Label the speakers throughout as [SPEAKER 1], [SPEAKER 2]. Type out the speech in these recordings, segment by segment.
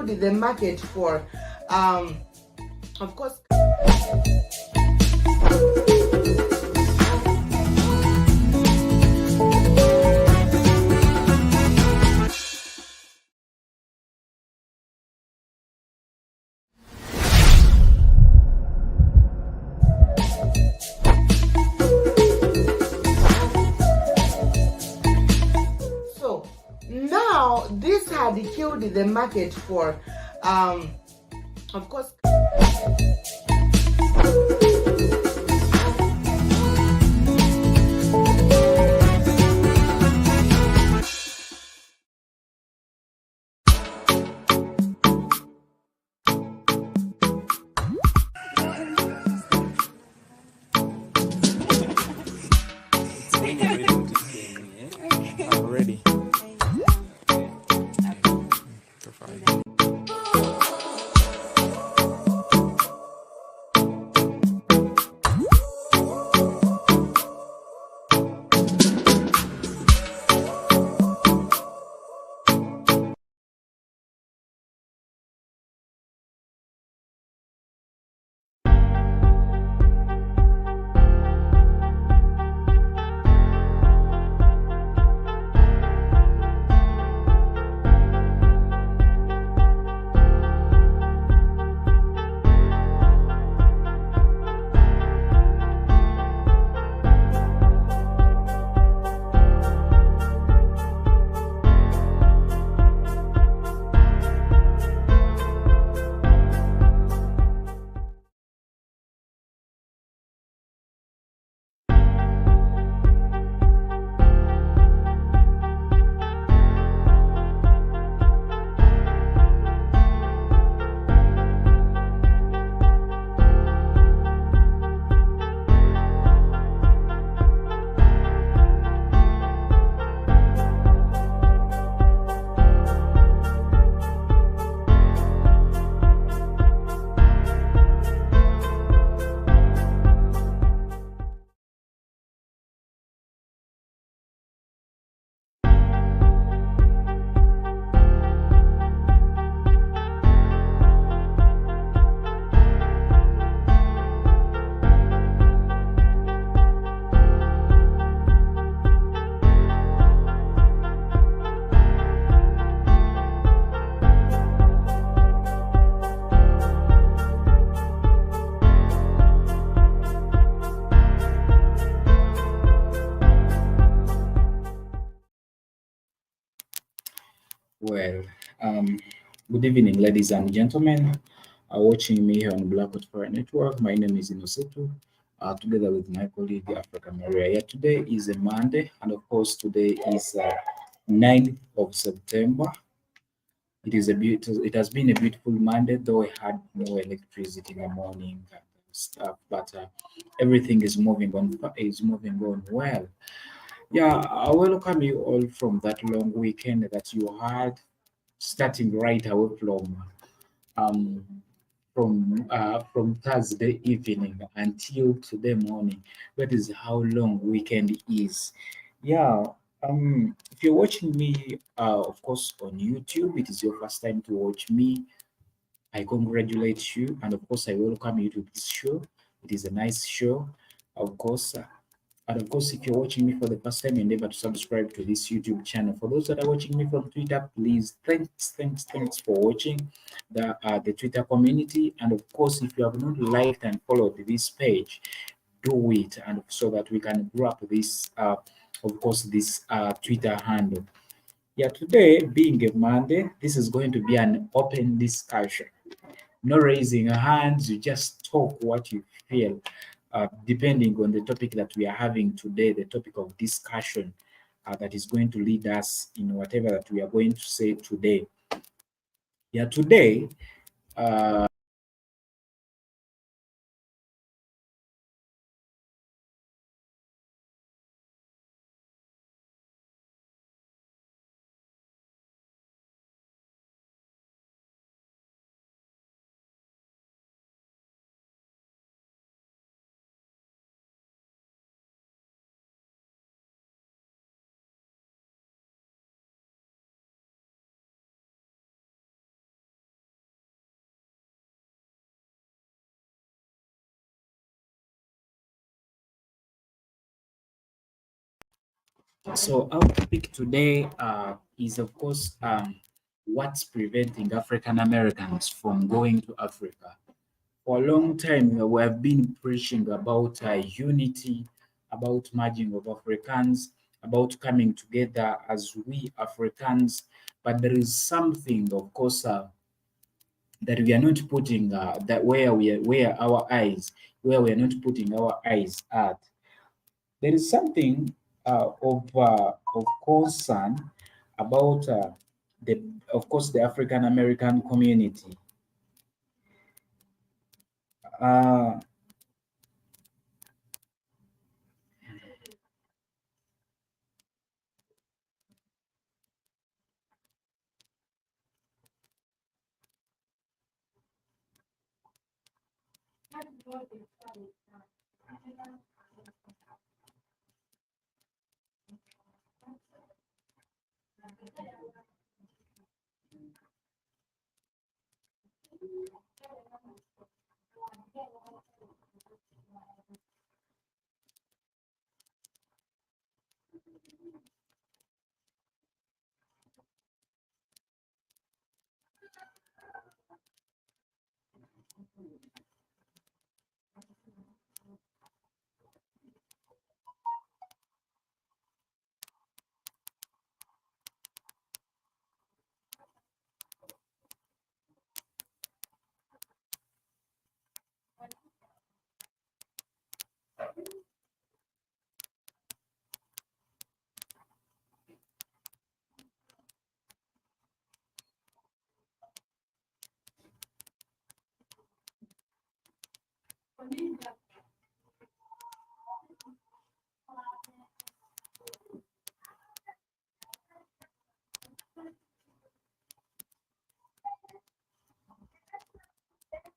[SPEAKER 1] killed the market for, of course. So now this had killed the market for, of course.
[SPEAKER 2] I'm ready.
[SPEAKER 3] Well, good evening, ladies and gentlemen. Watching me here on Black Network. My name is INNOSSETU, together with my colleague African Maria. Yeah, today is a Monday, and of course, today is 9th of September. It has been a beautiful Monday, though we had no electricity in the morning and stuff, but everything is moving on well. Yeah, I welcome you all from that long weekend that you had, starting right away um from Thursday evening until today morning. That is how long weekend is. Yeah. If you're watching me, of course, on YouTube, it is your first time to watch me. I congratulate you, and of course, I welcome you to this show. It is a nice show, of course. And of course, if you're watching me for the first time, endeavor to subscribe to this YouTube channel. For those that are watching me from Twitter, please, thanks for watching the Twitter community. And of course, if you have not liked and followed this page, do it, and so that we can grow up this, of course, this Twitter handle. Yeah, today being a Monday, this is going to be an open discussion. No raising hands, you just talk what you feel, depending on the topic that we are having today, the topic of discussion that is going to lead us in whatever that we are going to say today. Yeah, today, So our topic today is, of course, what's preventing African Americans from going to Africa. For a long time, we have been preaching about unity, about merging of Africans, about coming together as we Africans. But there is something, of course, that we are not putting that where our eyes, where we are not putting our eyes at. There is something of concern about the, of course, the African American community. Uh,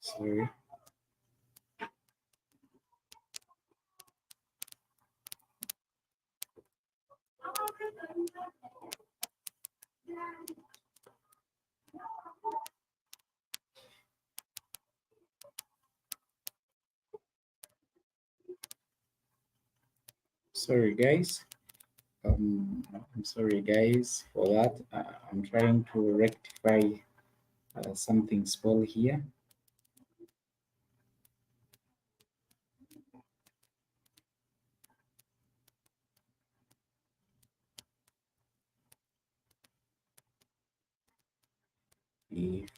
[SPEAKER 3] sorry. Sorry, guys. I'm sorry, guys, for that. I'm trying to rectify something small here. If-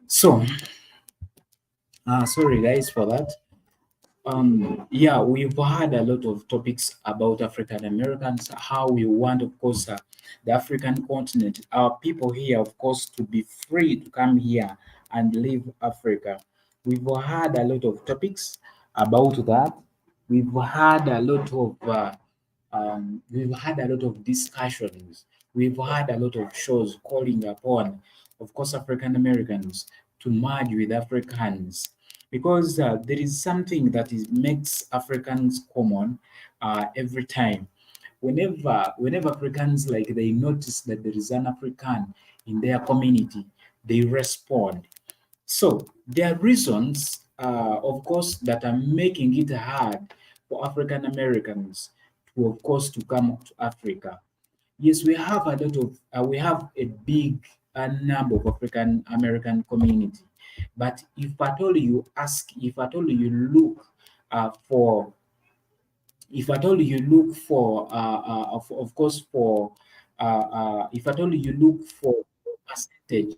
[SPEAKER 3] So, sorry, guys, for that. Yeah, we've had a lot of topics about African Americans, how we want, of course, the African continent, our people here, of course, to be free to come here and live Africa. We've had a lot of topics about that. We've had a lot of we've had a lot of discussions. We've had a lot of shows calling upon, of course, African Americans to merge with Africans, because there is something that is makes Africans common every time. Whenever Africans, like, they notice that there is an African in their community, they respond. So there are reasons, of course, that are making it hard for African Americans to, of course, to come to Africa. Yes, we have a lot of, we have a big number of African American community, but if at all you ask, if at all you look for, if at all you look for, of course, for, if at all you look for percentage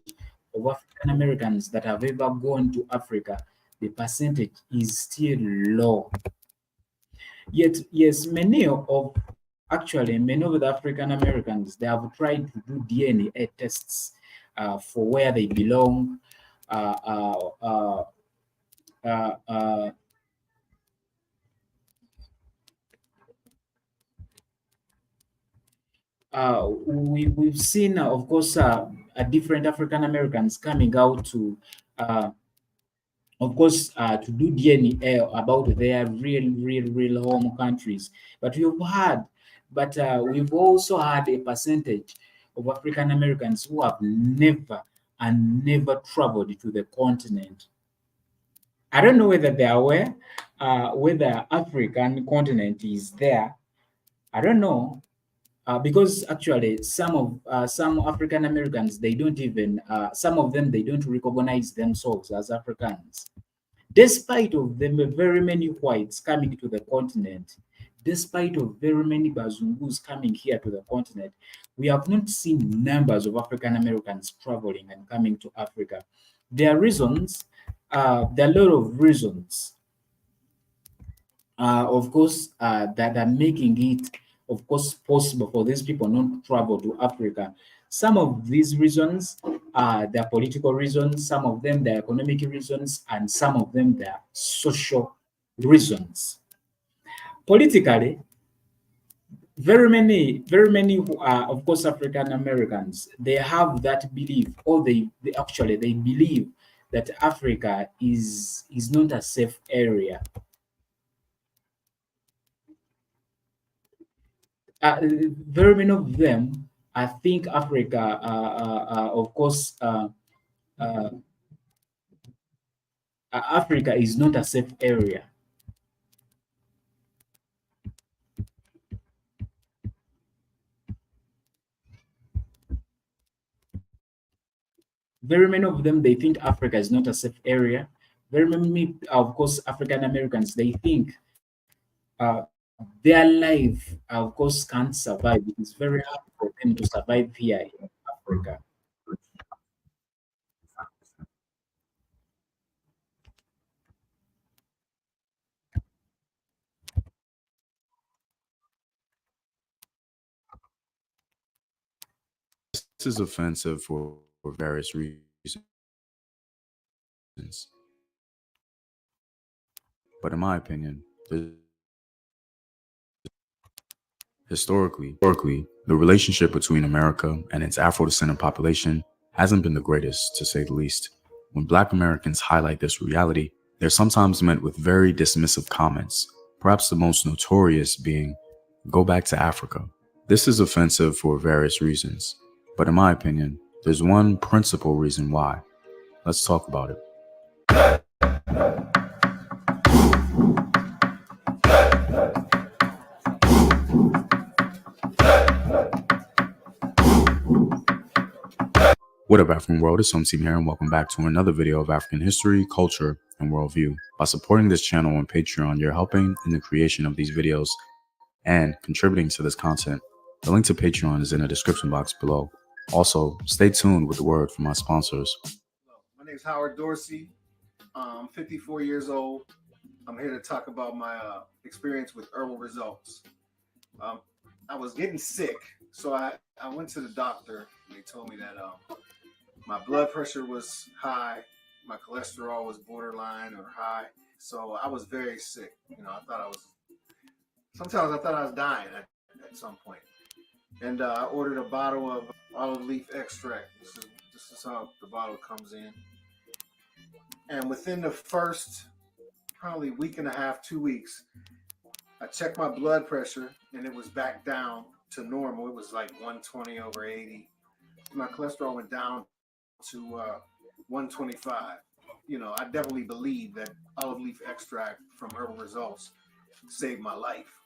[SPEAKER 3] of African Americans that have ever gone to Africa, the percentage is still low. Yet, yes, many of the African Americans, they have tried to do DNA tests for where they belong. Uh, uh, uh, uh, uh, we've seen, of course, different African Americans coming out to, of course, to do DNA about their real home countries. But we've also had a percentage of African Americans who have never traveled to the continent. I don't know whether they are aware, whether African continent is there. I don't know, because actually some African Americans, they don't even, some of them, they don't recognize themselves as Africans. Despite of them very many whites coming to the continent, despite of very many Bazungus coming here to the continent, we have not seen numbers of African Americans traveling and coming to Africa. There are reasons, there are a lot of reasons, of course, that are making it, of course, possible for these people not to travel to Africa. Some of these reasons are their political reasons, some of them their economic reasons, and some of them their social reasons. Politically, very many who are, of course, African Americans, they have that belief, or they actually they believe that Africa is not a safe area. Very many of them, I think Africa, of course, uh, Africa is not a safe area. Very many of them, they think Africa is not a safe area. Very many, of course, African Americans, they think their life, of course, can't survive. It is very hard for them to survive here in Africa.
[SPEAKER 2] This is offensive for various reasons. But in my opinion, historically, the relationship between America and its Afro-descendant population hasn't been the greatest, to say the least. When Black Americans highlight this reality, they're sometimes met with very dismissive comments, perhaps the most notorious being, "Go back to Africa." This is offensive for various reasons, but in my opinion, there's one principal reason why. Let's talk about it. What up, African world? It's Team here, and welcome back to another video of African history, culture, and worldview. By supporting this channel on Patreon, you're helping in the creation of these videos and contributing to this content. The link to Patreon is in the description box below. Also, stay tuned with the word from my sponsors.
[SPEAKER 4] My name is Howard Dorsey. I'm 54 years old. I'm here to talk about my experience with herbal results. I was getting sick, so I went to the doctor. They told me that my blood pressure was high, my cholesterol was borderline or high, so I was very sick. You know, sometimes I thought I was dying at some point. And I ordered a bottle of olive leaf extract. This is how the bottle comes in. And within the first probably week and a half, 2 weeks, I checked my blood pressure and it was back down to normal. It was like 120 over 80. My cholesterol went down to 125. You know, I definitely believe that olive leaf extract from Herbal Results saved my life.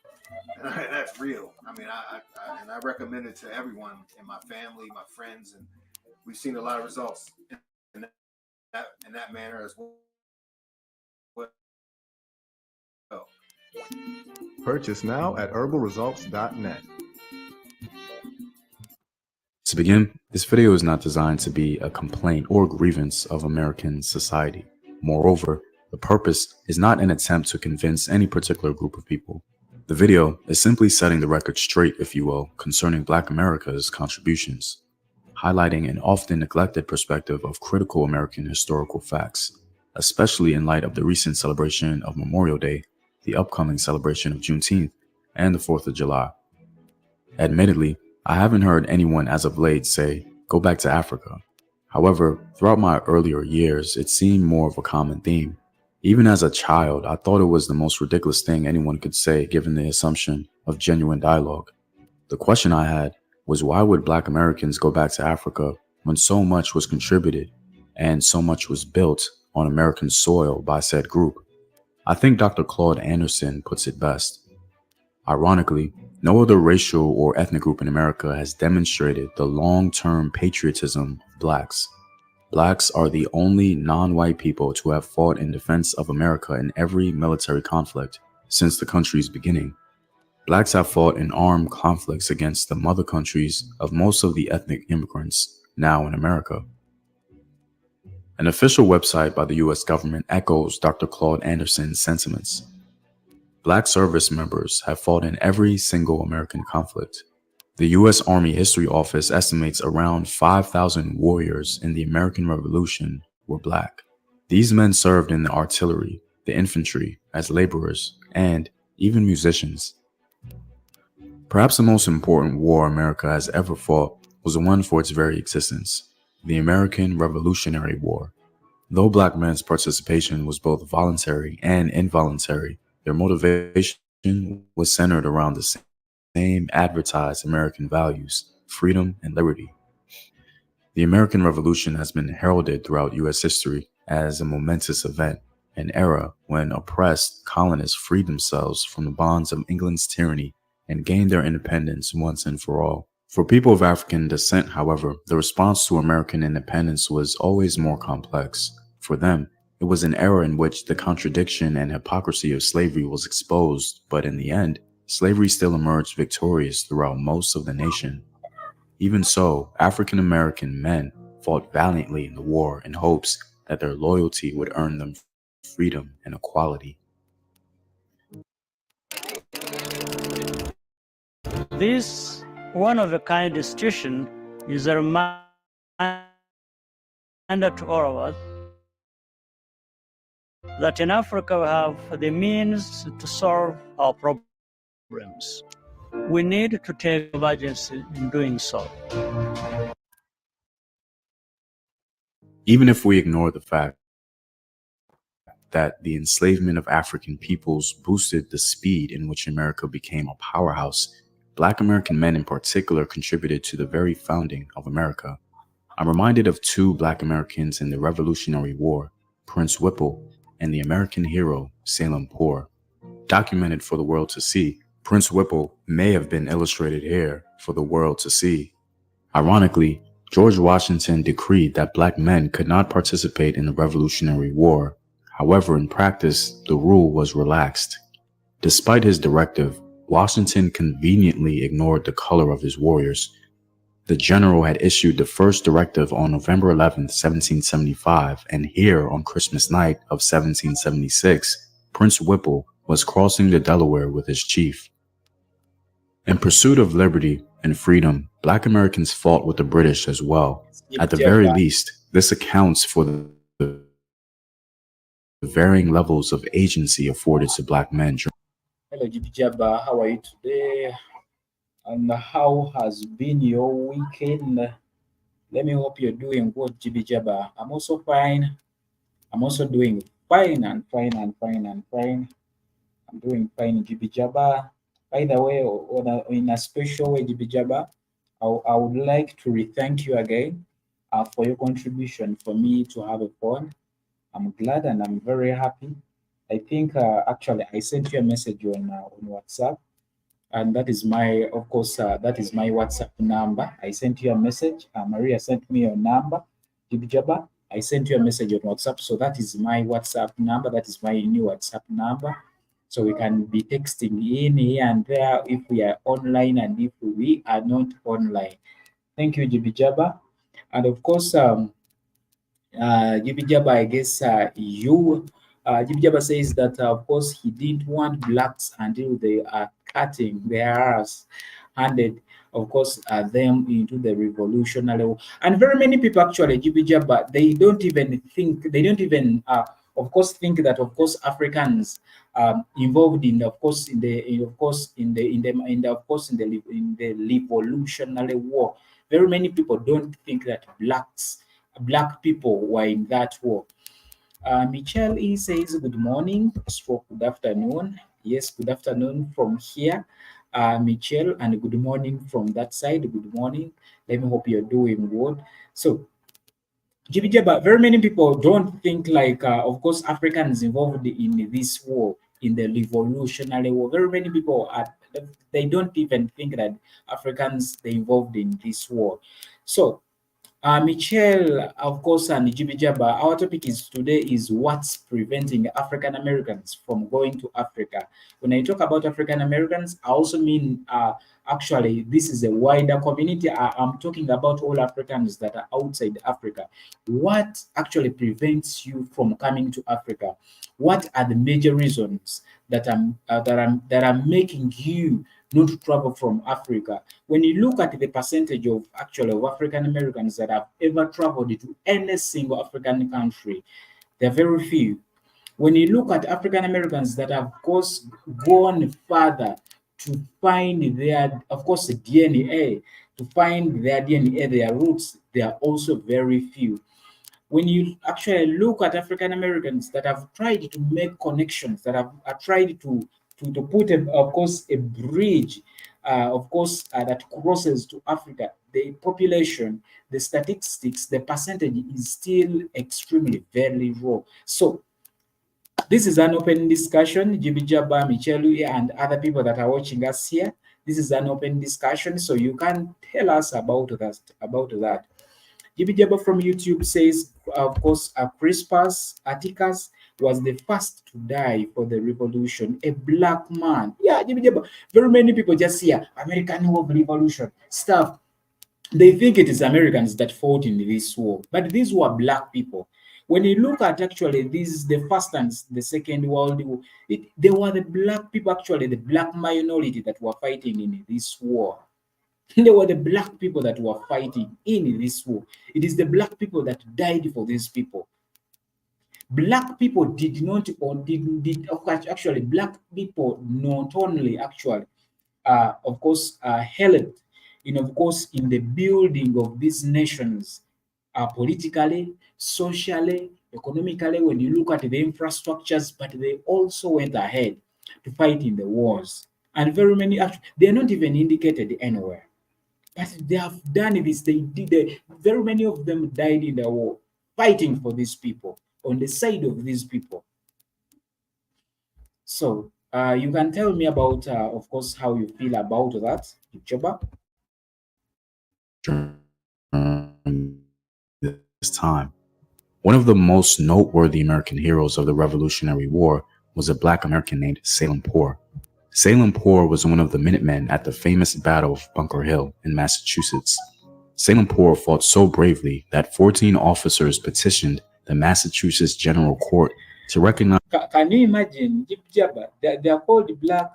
[SPEAKER 4] And that's real. I mean, I recommend it to everyone in my family, my friends, and we've seen a lot of results in that manner as well.
[SPEAKER 5] Purchase now at herbalresults.net.
[SPEAKER 2] To begin, this video is not designed to be a complaint or grievance of American society. Moreover, the purpose is not an attempt to convince any particular group of people. The video is simply setting the record straight, if you will, concerning Black America's contributions, highlighting an often neglected perspective of critical American historical facts, especially in light of the recent celebration of Memorial Day, the upcoming celebration of Juneteenth, and the 4th of July. Admittedly, I haven't heard anyone as of late say, go back to Africa. However, throughout my earlier years, it seemed more of a common theme. Even as a child, I thought it was the most ridiculous thing anyone could say given the assumption of genuine dialogue. The question I had was, why would Black Americans go back to Africa when so much was contributed and so much was built on American soil by said group? I think Dr. Claude Anderson puts it best. Ironically, no other racial or ethnic group in America has demonstrated the long-term patriotism of Blacks. Blacks are the only non-white people to have fought in defense of America in every military conflict since the country's beginning. Blacks have fought in armed conflicts against the mother countries of most of the ethnic immigrants now in America. An official website by the US government echoes Dr. Claude Anderson's sentiments. Black service members have fought in every single American conflict. The U.S. Army History Office estimates around 5,000 warriors in the American Revolution were Black. These men served in the artillery, the infantry, as laborers, and even musicians. Perhaps the most important war America has ever fought was the one for its very existence, the American Revolutionary War. Though Black men's participation was both voluntary and involuntary, their motivation was centered around the same advertised American values, freedom and liberty. The American Revolution has been heralded throughout U.S. history as a momentous event, an era when oppressed colonists freed themselves from the bonds of England's tyranny and gained their independence once and for all. For people of African descent, however, the response to American independence was always more complex. For them, it was an era in which the contradiction and hypocrisy of slavery was exposed, but in the end, slavery still emerged victorious throughout most of the nation. Even so, African American men fought valiantly in the war in hopes that their loyalty would earn them freedom and equality.
[SPEAKER 6] This one-of-a-kind institution is a reminder to all of us that in Africa we have the means to solve our problems. We need to take urgency in doing so.
[SPEAKER 2] Even if we ignore the fact that the enslavement of African peoples boosted the speed in which America became a powerhouse, Black American men in particular contributed to the very founding of America. I'm reminded of two Black Americans in the Revolutionary War, Prince Whipple and the American hero Salem Poor. Documented for the world to see, Prince Whipple may have been illustrated here for the world to see. Ironically, George Washington decreed that Black men could not participate in the Revolutionary War. However, in practice, the rule was relaxed. Despite his directive, Washington conveniently ignored the color of his warriors. The general had issued the first directive on November 11, 1775, and here on Christmas night of 1776, Prince Whipple was crossing the Delaware with his chief. In pursuit of liberty and freedom, Black Americans fought with the British as well. At the very least, this accounts for the varying levels of agency afforded to Black men.
[SPEAKER 3] Hello, GB Jabba. How are you today? And how has been your weekend? Let me hope you're doing good, GB Jabba. I'm also fine. I'm also doing fine and fine and fine and fine. I'm doing fine, GB Jabba. By the way, in a special way, GB Jabba, I would like to thank you again for your contribution for me to have a phone. I'm glad and I'm very happy. I think actually I sent you a message on WhatsApp, and that is my, of course, that is my WhatsApp number. I sent you a message. Maria sent me your number, GB Jabba. I sent you a message on WhatsApp, so that is my WhatsApp number. That is my new WhatsApp number. So we can be texting in here and there if we are online and if we are not online. Thank you, GB Jabba. And of course, GB Jabba, I guess GB Jabba says that, of course, he didn't want blacks until they are cutting their arms, handed, of course, them into the revolutionary war. And very many people actually, GB Jabba, they don't even think, of course, think that, of course, Africans involved in, of course, in the revolutionary war. Very many people don't think that black people were in that war. Michelle E says, good morning, stroke good afternoon. Yes, good afternoon from here, Michelle, and good morning from that side. Good morning. Let me hope you're doing good. So, Jibijaba, very many people don't think like, of course, Africans involved in this war, in the revolutionary war. Very many people they don't even think that Africans they involved in this war. So, Michelle, of course, and Jibijaba, our topic is today is what's preventing African Americans from going to Africa. When I talk about African Americans, I also mean actually this is a wider community. I'm talking about all Africans that are outside Africa. What actually prevents you from coming to Africa? What are the major reasons that are making you not to travel from Africa? When you look at the percentage of African Americans that have ever traveled to any single African country, they're very few. When you look at African Americans that have, of course, gone further to find their, of course, DNA, to find their DNA, their roots, they are also very few. When you actually look at African Americans that have tried to make connections, that have tried to put, of course, a bridge, that crosses to Africa, the population, the statistics, the percentage is still extremely very low. So this is an open discussion. Jibijaba, Michelu, and other people that are watching us here. This is an open discussion, so you can tell us about that. Jibijaba from YouTube says, of course, Crispus Atticus was the first to die for the revolution, a black man. Yeah, Jibijaba. Very many people just hear American War Revolution stuff. They think it is Americans that fought in this war, but these were black people. When you look at actually the First and the Second World War, they were the black people, actually the black minority that were fighting in this war. They were the black people that were fighting in this war. It is the black people that died for these people. Black people did not, or did actually, black people not only actually, of course, helped in, of course, in the building of these nations, politically, socially, economically, when you look at the infrastructures, but they also went ahead to fight in the wars. And very many, actually, they are not even indicated anywhere. But they have done this. Very many of them died in the war, fighting for these people, on the side of these people. So you can tell me about, of course, how you feel about that, Choba.
[SPEAKER 2] This time, one of the most noteworthy American heroes of the Revolutionary War was a Black American named Salem Poor. Salem Poor was one of the Minutemen at the famous Battle of Bunker Hill in Massachusetts. Salem Poor fought so bravely that 14 officers petitioned the Massachusetts General Court to recognize.
[SPEAKER 3] Can you imagine? They are called black.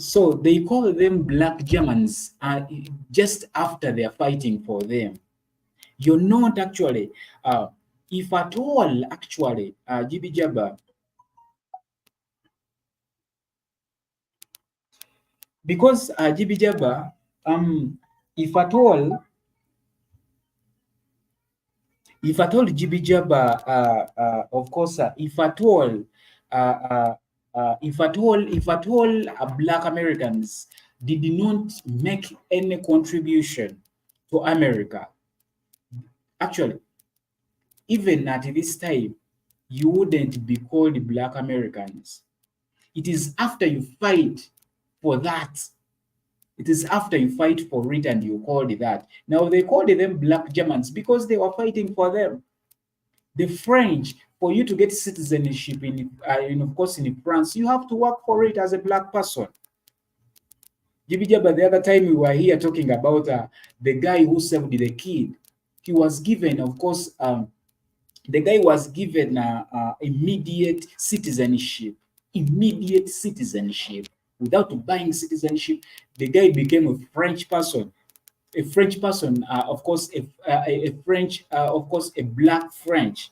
[SPEAKER 3] So they call them black Germans just after they are fighting for them. You're not actually, if at all, actually, Jibijaba, because Jibijaba, if at all Jibijaba, of course, if at all Black Americans did not make any contribution to America, actually, even at this time, you wouldn't be called Black Americans. It is after you fight for that. It is after you fight for it and you called it that. Now they called them Black Germans because they were fighting for them. The French, for you to get citizenship of course, in France, you have to work for it as a black person. Jibijaba, the other time we were here talking about the guy who saved the kid. He was given, of course, The guy was given immediate citizenship. Immediate citizenship. Without buying citizenship, the guy became a French person. A French person, of course, a French, of course, a black French,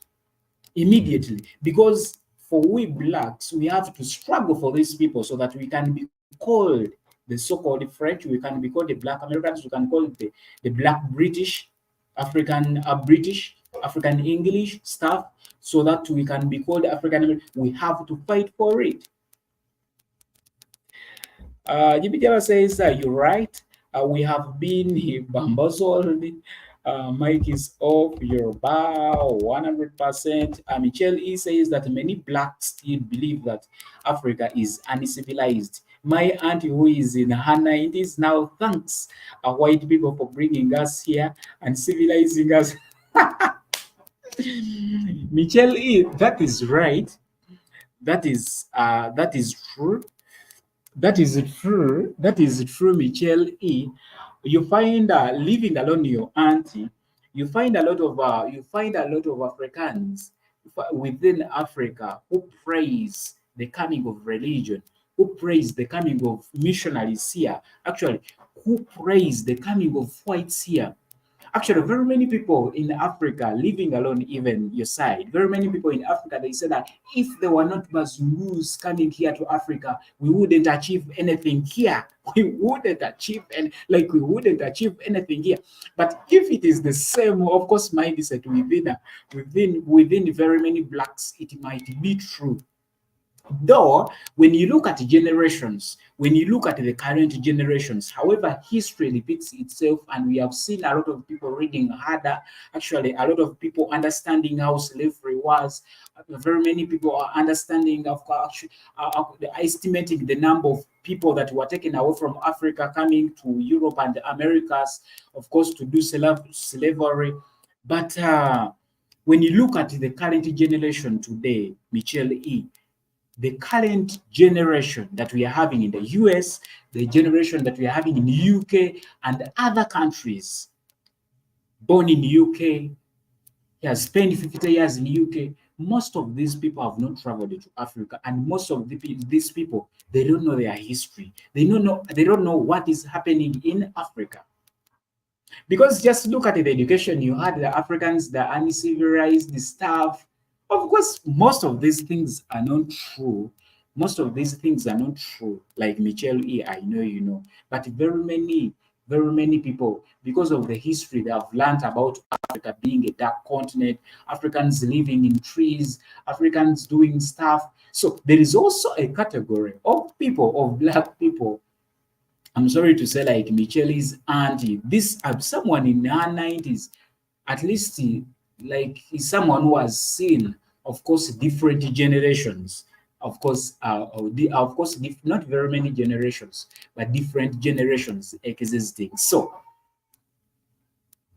[SPEAKER 3] immediately. Because for we blacks, we have to struggle for these people so that we can be called the so-called French, we can be called the black Americans, we can call it the black British, African British, African English stuff, so that we can be called African American. We have to fight for it. Jibijaba says, you're right. We have been bamboozled. Mike is off your bow 100%. Michelle E says that many blacks still believe that Africa is uncivilized. My auntie, who is in her 90s now, thanks white people for bringing us here and civilizing us. Michelle E, that is right. That is true. That is true. That is true, Michelle E. You find living alone your auntie. You find a lot of Africans within Africa who praise the coming of religion, who praise the coming of missionaries here. Actually, who praise the coming of whites here. Actually, very many people in Africa, living alone even your side, very many people in Africa, they say that if there were not Bazungus coming here to Africa, we wouldn't achieve anything here. We wouldn't achieve anything here. But if it is the same, of course, mindset within very many blacks, it might be true. Though, when you look at generations, when you look at the current generations, however, history repeats itself, and we have seen a lot of people reading harder, actually, a lot of people understanding how slavery was. Very many people are understanding, of course, estimating the number of people that were taken away from Africa coming to Europe and the Americas, of course, to do slavery. But when you look at the current generation today, Michelle E., the current generation that we are having in the US, the generation that we are having in the UK and other countries, born in the UK, he has spent 50 years in the UK. Most of these people have not traveled to Africa, and most of these people, they don't know their history. They don't know what is happening in Africa. Because just look at the education you had, the Africans, the uncivilized, the stuff. Of course, most of these things are not true. Most of these things are not true. Like Michelle E., I know you know. But very many people, because of the history they have learned about Africa being a dark continent, Africans living in trees, Africans doing stuff. So there is also a category of people, of black people. I'm sorry to say, like Michele's auntie, this someone in her 90s, at least like is someone who has seen, of course, different generations. Of course, not very many generations, but different generations existing. So,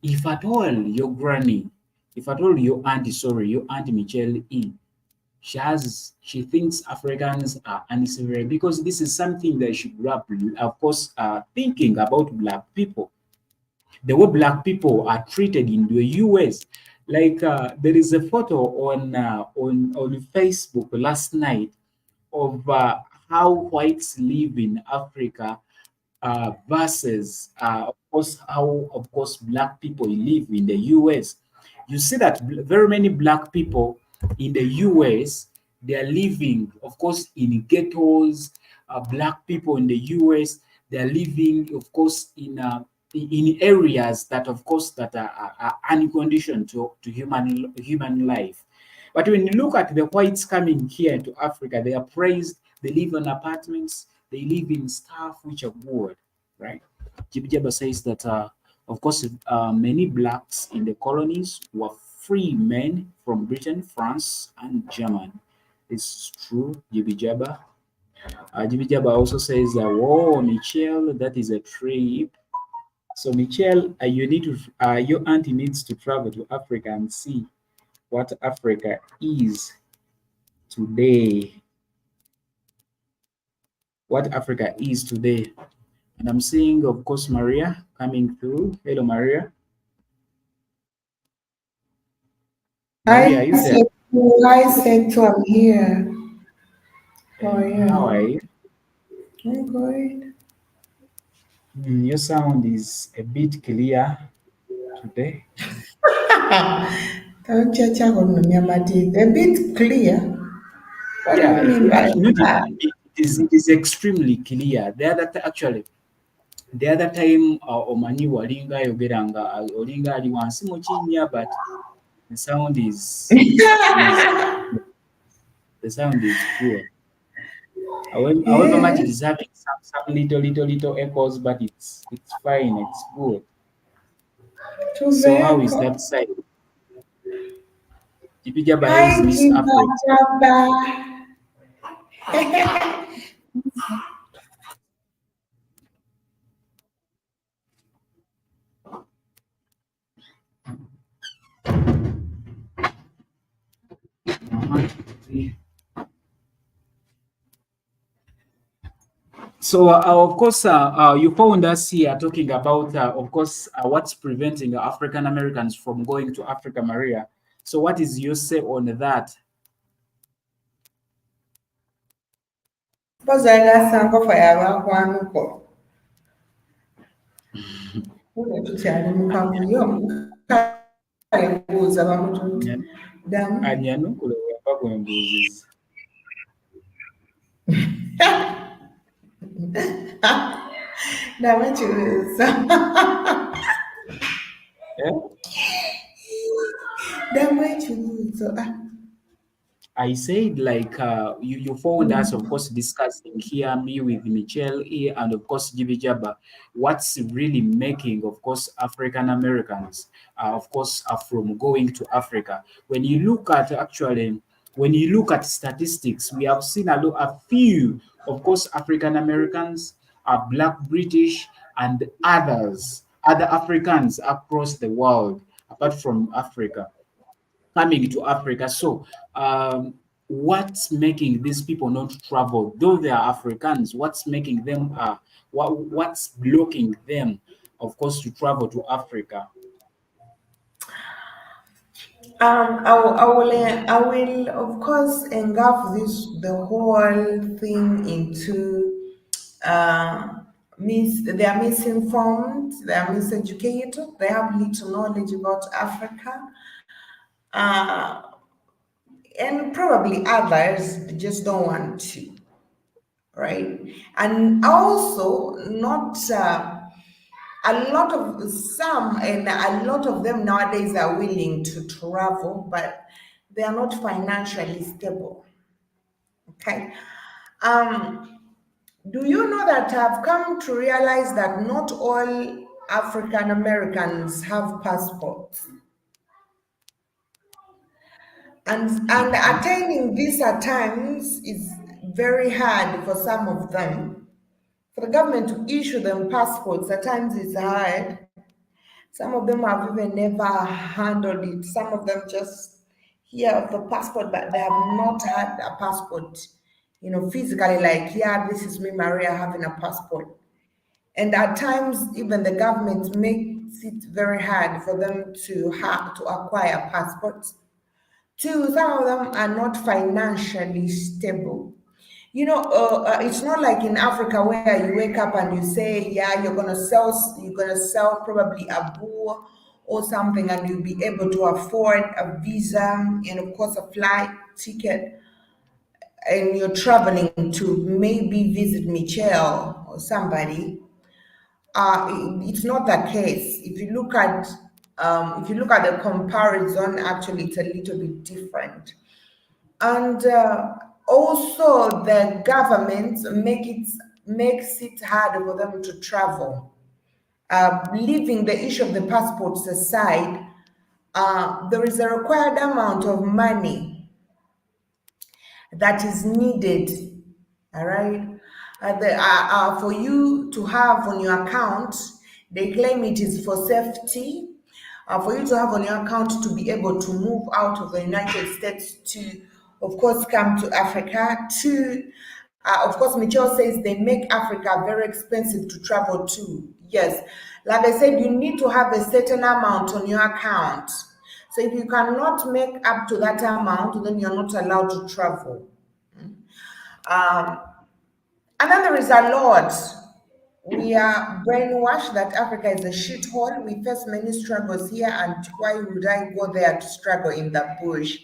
[SPEAKER 3] if at all your granny, if at all your auntie, sorry, your auntie Michelle E., she thinks Africans are uncivilized, because this is something that she grew up, of course, thinking about black people, the way black people are treated in the US. Like there is a photo on Facebook last night of how whites live in Africa versus of course how black people live in the US. You see that very many black people in the US, they are living, of course, in ghettos. Black people in the US, they are living, of course, in areas that, of course, that are unconditioned to human life. But when you look at the whites coming here to Africa, they are praised. They live in apartments. They live in stuff which are good, right? Jibijaba says that, of course, many blacks in the colonies were free men from Britain, France, and Germany. It's true, Jibijaba. Jibijaba also says, whoa, Michelle, that is a trip. So, Michelle, you need to, your auntie needs to travel to Africa and see what Africa is today. What Africa is today. And I'm seeing, of course, Maria coming through. Hello, Maria. Maria, are you there?
[SPEAKER 1] I said to I'm here. How are
[SPEAKER 3] How are
[SPEAKER 1] you?
[SPEAKER 3] you?
[SPEAKER 1] I'm good.
[SPEAKER 3] Your sound is a bit clear today.
[SPEAKER 1] Don't you check on me, a bit clear. What do
[SPEAKER 3] Yeah,
[SPEAKER 1] you mean by
[SPEAKER 3] actually, not
[SPEAKER 1] that?
[SPEAKER 3] it is extremely clear. Actually, the other time omanyi walinga ayogeranga olinga ali wansi mu kinnya, but the sound is the sound is poor. However much it
[SPEAKER 1] Yeah,
[SPEAKER 3] is having some little echoes, but it's fine, it's good. So how is
[SPEAKER 1] Tobacco.
[SPEAKER 3] that side? Jibijaba, how is
[SPEAKER 1] Hi,
[SPEAKER 3] Miss Africa?
[SPEAKER 1] Jibajaba.
[SPEAKER 3] So, of course, you found us here talking about, of course, what's preventing African Americans from going to Africa, Maria. So, what is your say on that?
[SPEAKER 1] Suppose I got some for one. Tukyali mu kavuyo buuza bamututi ddamu
[SPEAKER 3] Anyanukule wemba gwembuuziza.
[SPEAKER 1] ddamu kibuuza
[SPEAKER 3] Eh?
[SPEAKER 1] ddamu ekibuuzo.
[SPEAKER 3] I said, like, you found us, of course, discussing here, me with Michelle here, and of course, Gibi Jabba, what's really making, of course, African Americans, of course, from going to Africa. When you look at when you look at statistics, we have seen a few, of course, African Americans, Black British, and other Africans across the world, apart from Africa, coming to Africa. So, what's making these people not travel? Though they are Africans, what's making them? What's blocking them, of course, to travel to Africa?
[SPEAKER 1] I will of course engulf the whole thing into they are misinformed, they are miseducated, they have little knowledge about Africa. Uh, and probably others just don't want to, right? And also, not a lot of some, and a lot of them nowadays are willing to travel, but they are not financially stable. Okay. Um, do you know that I've come to realize that not all African Americans have passports? And attaining this at times is very hard for some of them. For the government to issue them passports, at times it's hard. Some of them have even never handled it. Some of them just hear of the passport, but they have not had a passport, physically, like, yeah, this is me, Maria, having a passport. And at times, even the government makes it very hard for them to have to acquire passports. Two, some of them are not financially stable. It's not like in Africa where you wake up and you say, yeah, you're gonna sell probably a bull or something, and you'll be able to afford a visa and of course a flight ticket, and you're traveling to maybe visit Michelle or somebody. It's not the case. If you look at the comparison, actually, it's a little bit different. And also, the government makes it hard for them to travel. Leaving the issue of the passports aside, there is a required amount of money that is needed. All right. For you to have on your account, they claim it is for safety. For you to have on your account to be able to move out of the United States to, of course, come to Africa. Of course, Michelle says they make Africa very expensive to travel to. Yes, like I said, you need to have a certain amount on your account. So if you cannot make up to that amount, then you're not allowed to travel. Um, and then there is a lot. We are brainwashed that Africa is a shithole. We face many struggles here, and why would I go there to struggle in the bush?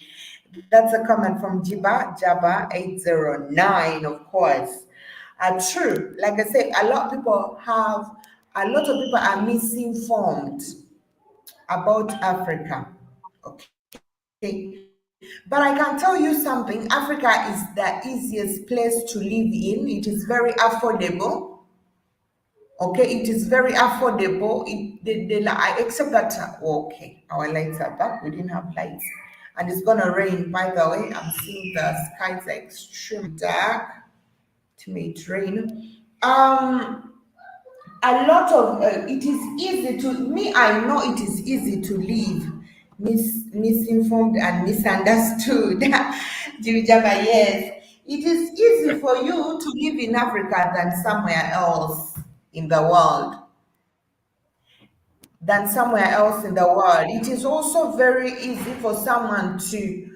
[SPEAKER 1] That's a comment from Jabba 809, of course. True. Like I said, a lot of people are misinformed about Africa. Okay. But I can tell you something, Africa is the easiest place to live in. It is very affordable. Okay, it is very affordable. Except that, okay, our lights are back. We didn't have lights. And it's gonna rain, by the way. I'm seeing the skies are extremely dark. To make it rain. A lot of it is easy to me. I know it is easy to live misinformed and misunderstood. Jimmy Jabba, yes, it is easy for you to live in Africa than somewhere else in the world. It is also very easy for someone to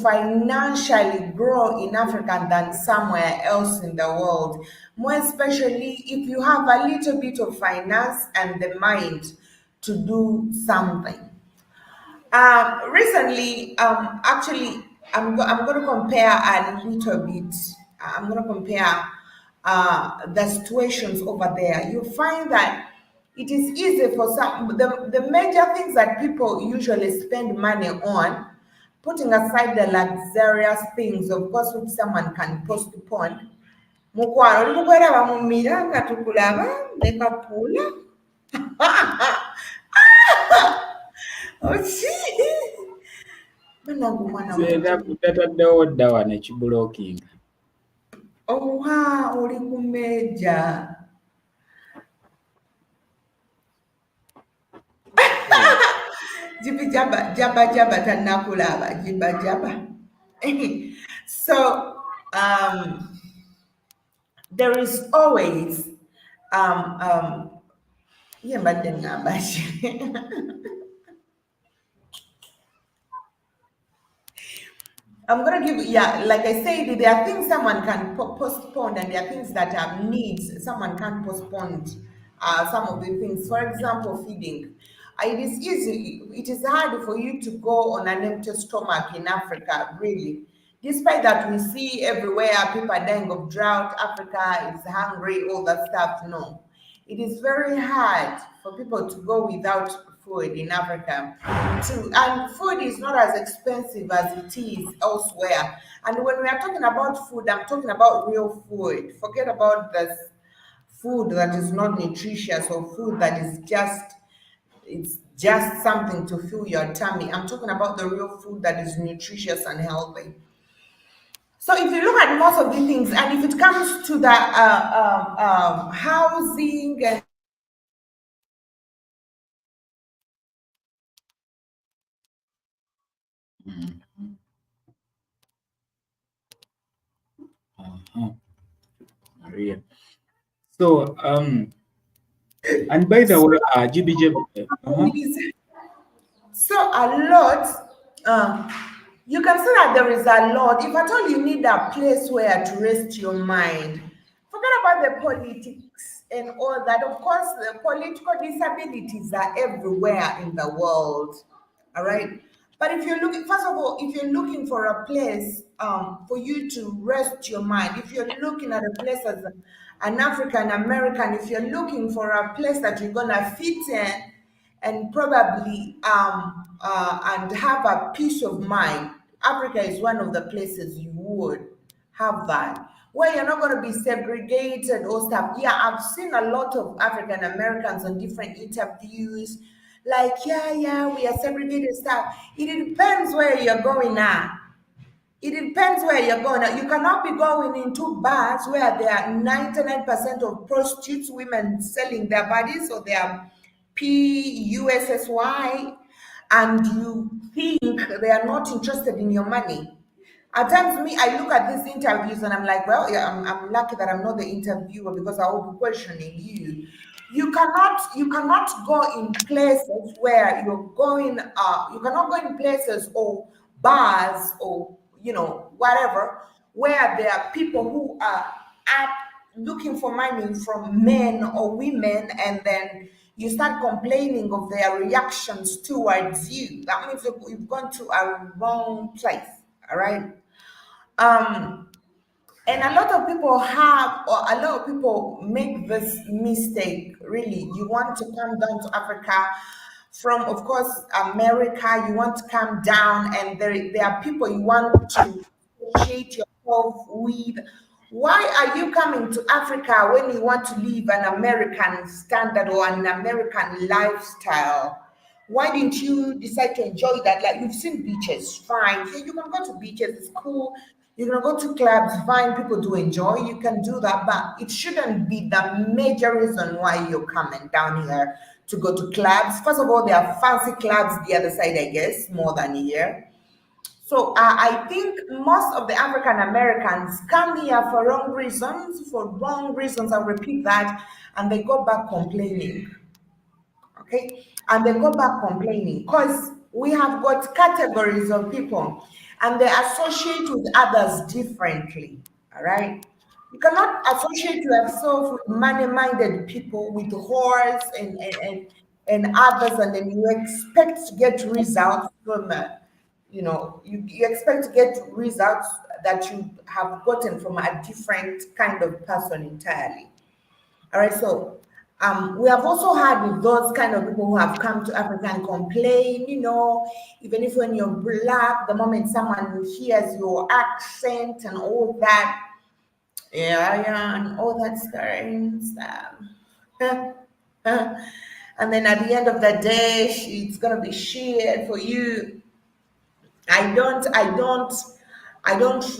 [SPEAKER 1] financially grow in Africa than somewhere else in the world. More especially if you have a little bit of finance and the mind to do something. Recently, actually, I'm going to compare a little bit. I'm going to compare the situations over there. You find that it is easy for some, the major things that people usually spend money on, putting aside the luxurious things, of course, which someone can postpone. Mukwano, likukwera bamumira katukulaba nekapula. Oh, gee.
[SPEAKER 3] Tataddewo dda wano ekibulookinga.
[SPEAKER 1] Owa oli ku meja. Jibi jaba tanakulaba jiba jaba. So there is always yeah, but then I'm gonna give, yeah, like I said, there are things someone can postpone, and there are things that are needs. Someone can postpone some of the things. For example, feeding. It is easy. It is hard for you to go on an empty stomach in Africa, really. Despite that, we see everywhere people are dying of drought. Africa is hungry, all that stuff. No, it is very hard for people to go without food in Africa. And food is not as expensive as it is elsewhere. And when we are talking about food, I'm talking about real food. Forget about this food that is not nutritious or food that is it's just something to fill your tummy. I'm talking about the real food that is nutritious and healthy. So if you look at most of the things, and if it comes to the housing and
[SPEAKER 3] Maria. So, and by the way, GBJ.
[SPEAKER 1] So a lot, you can say that there is a lot. If at all you need a place where to rest your mind, forget about the politics and all that. Of course, the political disabilities are everywhere in the world. All right. But if you're looking, first of all, if you're looking for a place for you to rest your mind, if you're looking at a place as an African American, if you're looking for a place that you're gonna fit in and probably and have a peace of mind, Africa is one of the places you would have that, where you're not going to be segregated or stuff. Yeah, I've seen a lot of African Americans on different interviews, like, yeah, we are segregated stuff. It depends where you're going now. It depends where you're going. You cannot be going into bars where there are 99% of prostitutes, women selling their bodies or their PUSSY, and you think they are not interested in your money. At times, me, I look at these interviews and I'm like, well, yeah, I'm lucky that I'm not the interviewer, because I will be questioning you. you cannot go in places where you're going, you cannot go in places or bars or whatever, where there are people who are looking for money from men or women, and then you start complaining of their reactions towards you. That means you've gone to a wrong place. All right. um and a lot of people have, or a lot of people make this mistake. Really, you want to come down to Africa from, of course, America. You want to come down, and there are people you want to associate yourself with. Why are you coming to Africa when you want to live an American standard or an American lifestyle? Why didn't you decide to enjoy that? Like, you've seen beaches, fine. Yeah, you can go to beaches, it's cool. You're gonna go to clubs, fine. People do enjoy. You can do that, but it shouldn't be the major reason why you're coming down here to go to clubs. First of all, there are fancy clubs the other side, I guess, more than here. So I think most of the African Americans come here for wrong reasons, I'll repeat that, and they go back complaining. Okay, and they go back complaining because we have got categories of people, and they associate with others differently. All right, you cannot associate yourself with money-minded people, with whores and others, and then you expect to get results from you expect to get results that you have gotten from a different kind of person entirely. All right, so we have also had those kind of people who have come to Africa and complain, even if when you're black, the moment someone hears your accent and all that, yeah, and all that scaring stuff. And then at the end of the day, it's gonna be shit for you. I don't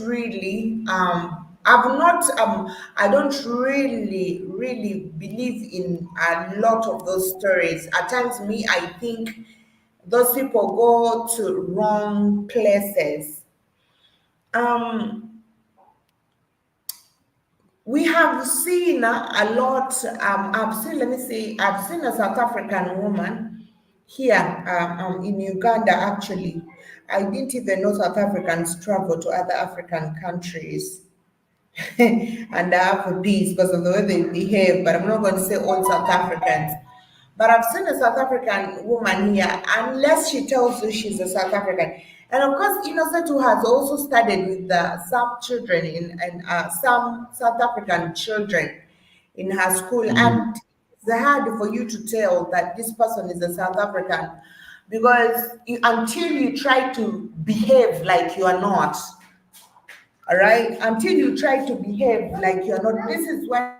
[SPEAKER 1] really I don't really believe in a lot of those stories. At times, me, I think those people go to wrong places. um we have seen a lot. I've seen a South African woman here, in Uganda. Actually, I didn't even know South Africans travel to other African countries. And I have a peace because of the way they behave, but I'm not going to say all South Africans. But I've seen a South African woman here, unless she tells you she's a South African. And of course, INNOSSETU has also studied with some children and some South African children in her school. And it's hard for you to tell that this person is a South African, because until you try to behave like you are not, all right, until you try to behave like you're not. This is when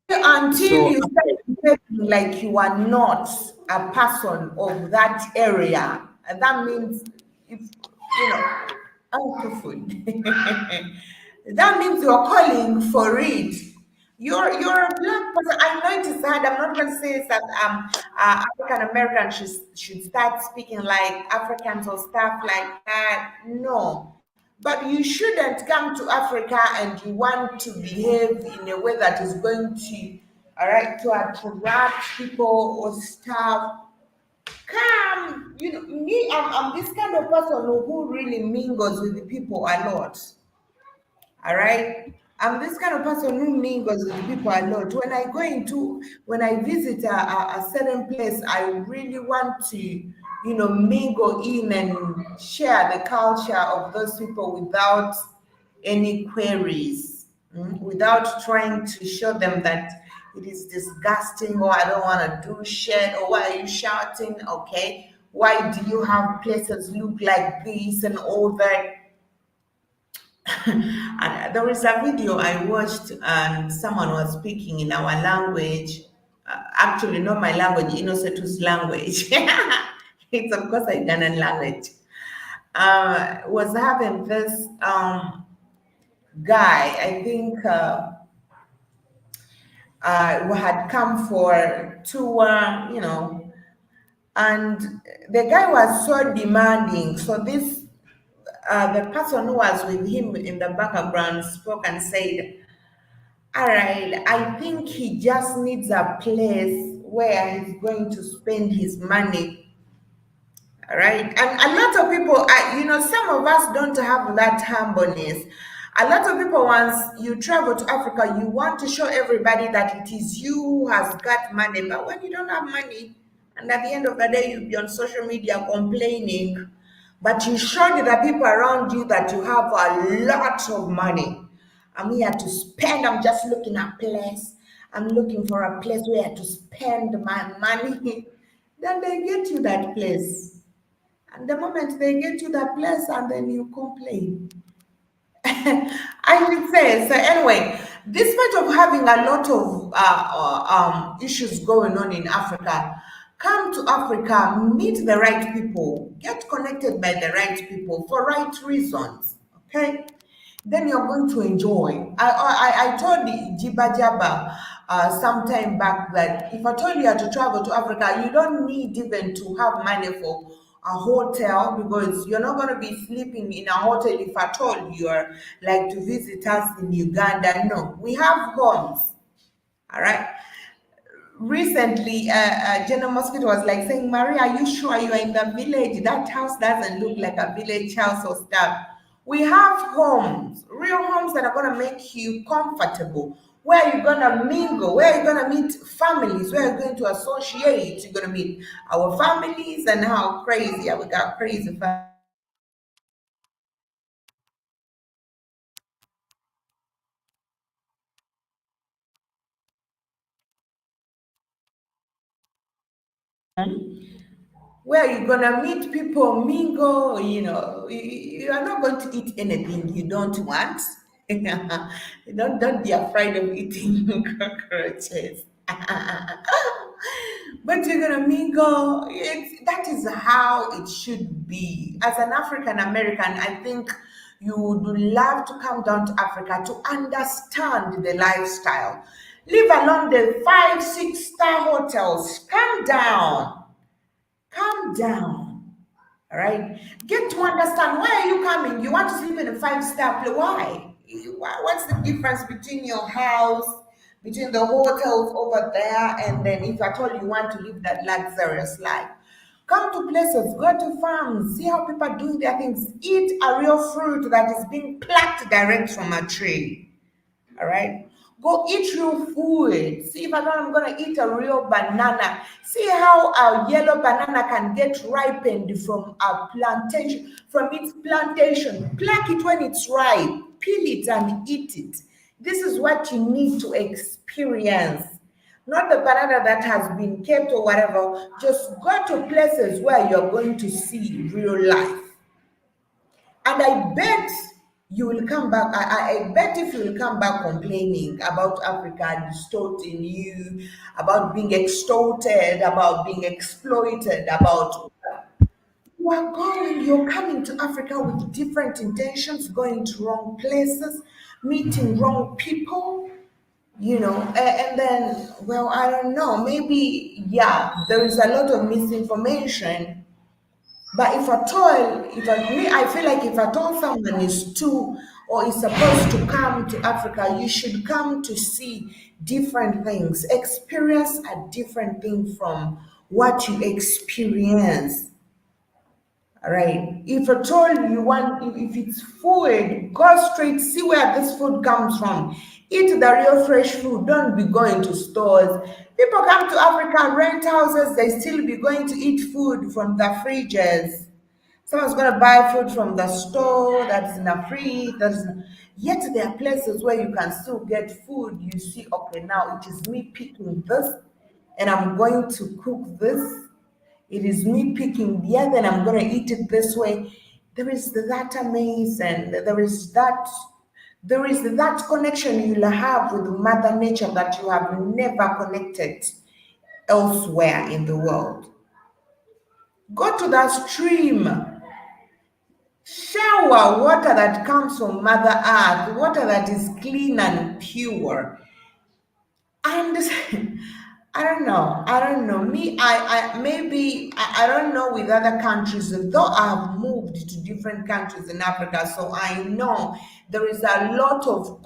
[SPEAKER 1] until
[SPEAKER 3] So
[SPEAKER 1] you start behaving like you are not a person of that area, and that means, if you know, food. That means you're calling for it. You're a black person. I know it is hard. I'm not going to say that African Americans should start speaking like Africans or stuff like that. No. But you shouldn't come to Africa and you want to behave in a way that is going to, all right, to attract people or stuff. Come, me, I'm this kind of person who really mingles with the people a lot. All right. I'm this kind of person who mingles with people a lot. When I visit a certain place, I really want to, mingle in and share the culture of those people without any queries, without trying to show them that it is disgusting, or I don't want to do shit, or why are you shouting? Okay. Why do you have places look like this and all that? And there is a video I watched, and someone was speaking in our language. Actually, not my language, Innosetu's language. It's, of course, a Ghanaian language. Was having this guy, I think, who had come for tour, And the guy was so demanding. So this, the person who was with him in the background spoke and said, all right, I think he just needs a place where he's going to spend his money. All right. And a lot of people, some of us don't have that humbleness. A lot of people, once you travel to Africa, you want to show everybody that it is you who has got money. But when you don't have money, and at the end of the day, you'll be on social media complaining, but you showed the people around you that you have a lot of money. I'm here to spend. I'm just looking at place. I'm looking for a place where to spend my money. Then they get you that place. And the moment they get you that place, and then you complain. I should say, so anyway, despite of having a lot of issues going on in Africa, come to Africa, meet the right people, get connected by the right people for right reasons, okay? Then you're going to enjoy. I told Jiba Jaba some time back that if I told you to travel to Africa, you don't need even to have money for a hotel, because you're not going to be sleeping in a hotel if I told you're like to visit us in Uganda. No, we have homes. All right. Recently, General Mosquito was like saying, Maria, are you sure you are in the village? That house doesn't look like a village house or stuff. We have homes, real homes that are going to make you comfortable, where you're going to mingle, where you're going to meet families, where you're going to associate. You're going to meet our families, and how crazy, we got crazy families. Where you're gonna meet people, mingle, you are not going to eat anything you don't want. Don't be afraid of eating cockroaches. But you're gonna mingle. That is how it should be. As an African American, I think you would love to come down to Africa to understand the lifestyle. Leave alone the 5, 6 star hotels. Calm down. All right. Get to understand, why are you coming? You want to sleep in a 5 star place. Why? What's the difference between your house, between the hotels over there, and then if at all you want to live that luxurious life? Come to places, go to farms, see how people are doing their things. Eat a real fruit that is being plucked direct from a tree. All right. Go eat real food. See if I'm going to eat a real banana. See how a yellow banana can get ripened from a plantation, from its plantation. Pluck it when it's ripe, peel it and eat it. This is what you need to experience. Not the banana that has been kept or whatever. Just go to places where you're going to see real life. And I bet you will come back. I bet if you will come back complaining about Africa distorting you, about being extorted, about being exploited, about you're coming to Africa with different intentions, going to wrong places, meeting wrong people, and then, well, I don't know, maybe, yeah, there is a lot of misinformation. But I feel like if at all someone is to or is supposed to come to Africa, you should come to see different things, experience a different thing from what you experience. All right. If at all you want, if it's food, go straight, see where this food comes from. Eat the real fresh food. Don't be going to stores. People come to Africa, rent houses, they still be going to eat food from the fridges. Someone's going to buy food from the store that's in a fridge. Yet there are places where you can still get food. You see, okay, now it is me picking this, and I'm going to cook this. It is me picking the other, and I'm going to eat it this way. There is that amazing. There is that connection you'll have with Mother Nature that you have never connected elsewhere in the world. Go to the stream. Shower water that comes from Mother Earth, water that is clean and pure. And I don't know. I don't know. Me, I don't know with other countries, though I've moved to different countries in Africa, so I know there is a lot of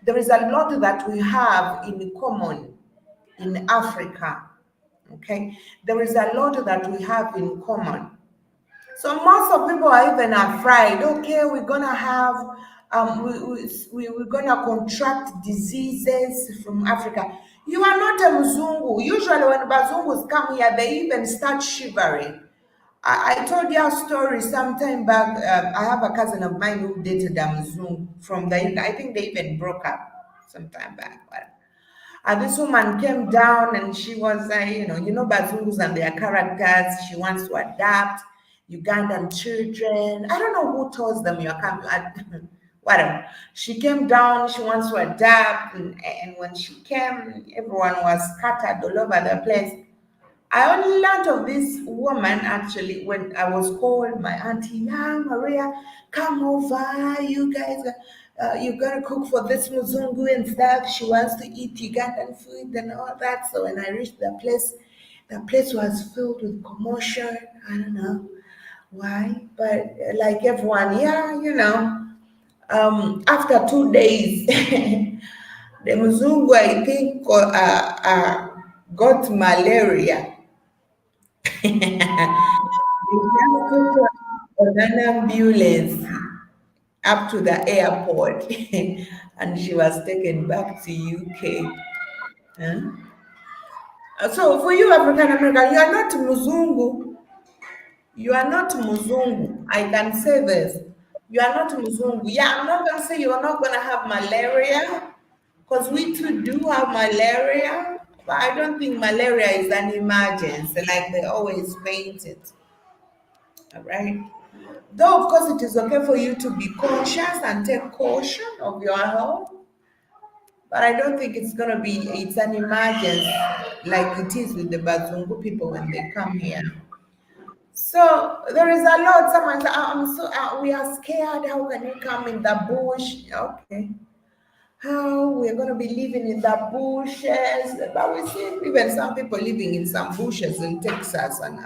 [SPEAKER 1] there is a lot that we have in common in Africa. Okay, there is a lot that we have in common. So most of people are even afraid. Okay, we're gonna have we're gonna contract diseases from Africa. You are not a Mzungu. Usually when Bazungus come here, they even start shivering. I told you a story sometime back. I have a cousin of mine who dated a Mzungu from the. I think they even broke up sometime back. And this woman came down and she was, Bazungus and their characters. She wants to adapt Ugandan children. I don't know who told them you're coming. Whatever. She came down, she wants to adapt. And when she came, everyone was scattered all over the place. I only learned of this woman actually when I was called my auntie, yeah, Maria, come over, you guys, you gotta cook for this Muzungu and stuff. She wants to eat Ugandan food and all that. So when I reached the place was filled with commotion. I don't know why, but like everyone, yeah, after 2 days, the Muzungu, I think, got malaria. They just took her on an ambulance up to the airport and she was taken back to UK. Huh? So for you African American, you are not Muzungu. You are not Muzungu. I can say this. You are not Muzungu. Yeah, I'm not gonna say you're not gonna have malaria, because we too do have malaria, but I don't think malaria is an emergency like they always paint it. All right. Though, of course, it is okay for you to be conscious and take caution of your health, but I don't think it's an emergency like it is with the Bazungu people when they come here. So there is a lot. Someone said, we are scared. How can you come in the bush? Okay. How we're going to be living in the bushes? But we see even some people living in some bushes in Texas and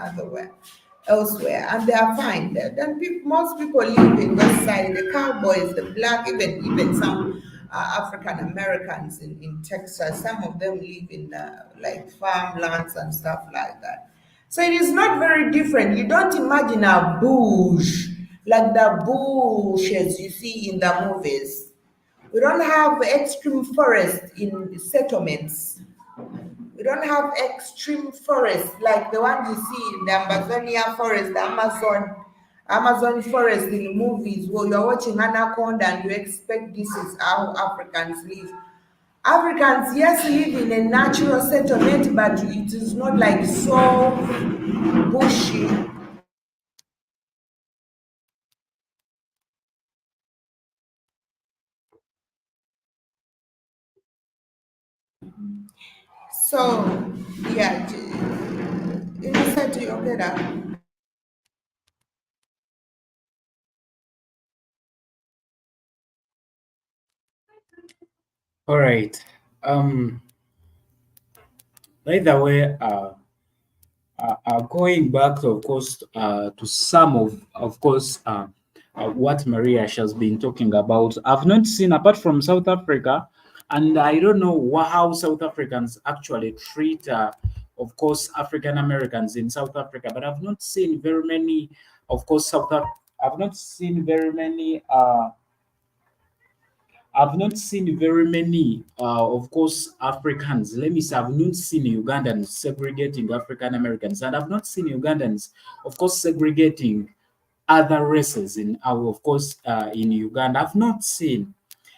[SPEAKER 1] elsewhere, and they are fine. Then most people live in this side, the cowboys, the black, even some African Americans in Texas. Some of them live in like farmlands and stuff like that. So it is not very different. You don't imagine a bush like the bushes you see in the movies. We don't have extreme forest in settlements. We don't have extreme forests like the ones you see in the Amazonia forest, the Amazon forest in movies where you're watching Anaconda and you expect this is how Africans live. Africans, yes, live in a natural settlement, but it is not like so bushy. So, yeah, INNOSSETU, okay, now.
[SPEAKER 3] All right. By the way, going back, of course, to some of course, what Maria has been talking about. I've not seen, apart from South Africa, and I don't know how South Africans actually treat, of course, African Americans in South Africa, but I've not seen very many, of course, I've not seen very many. I've not seen very many, of course, Africans. Let me say, I've not seen Ugandans segregating African Americans, and I've not seen Ugandans, of course, segregating other races in of course, in Uganda. I've not seen.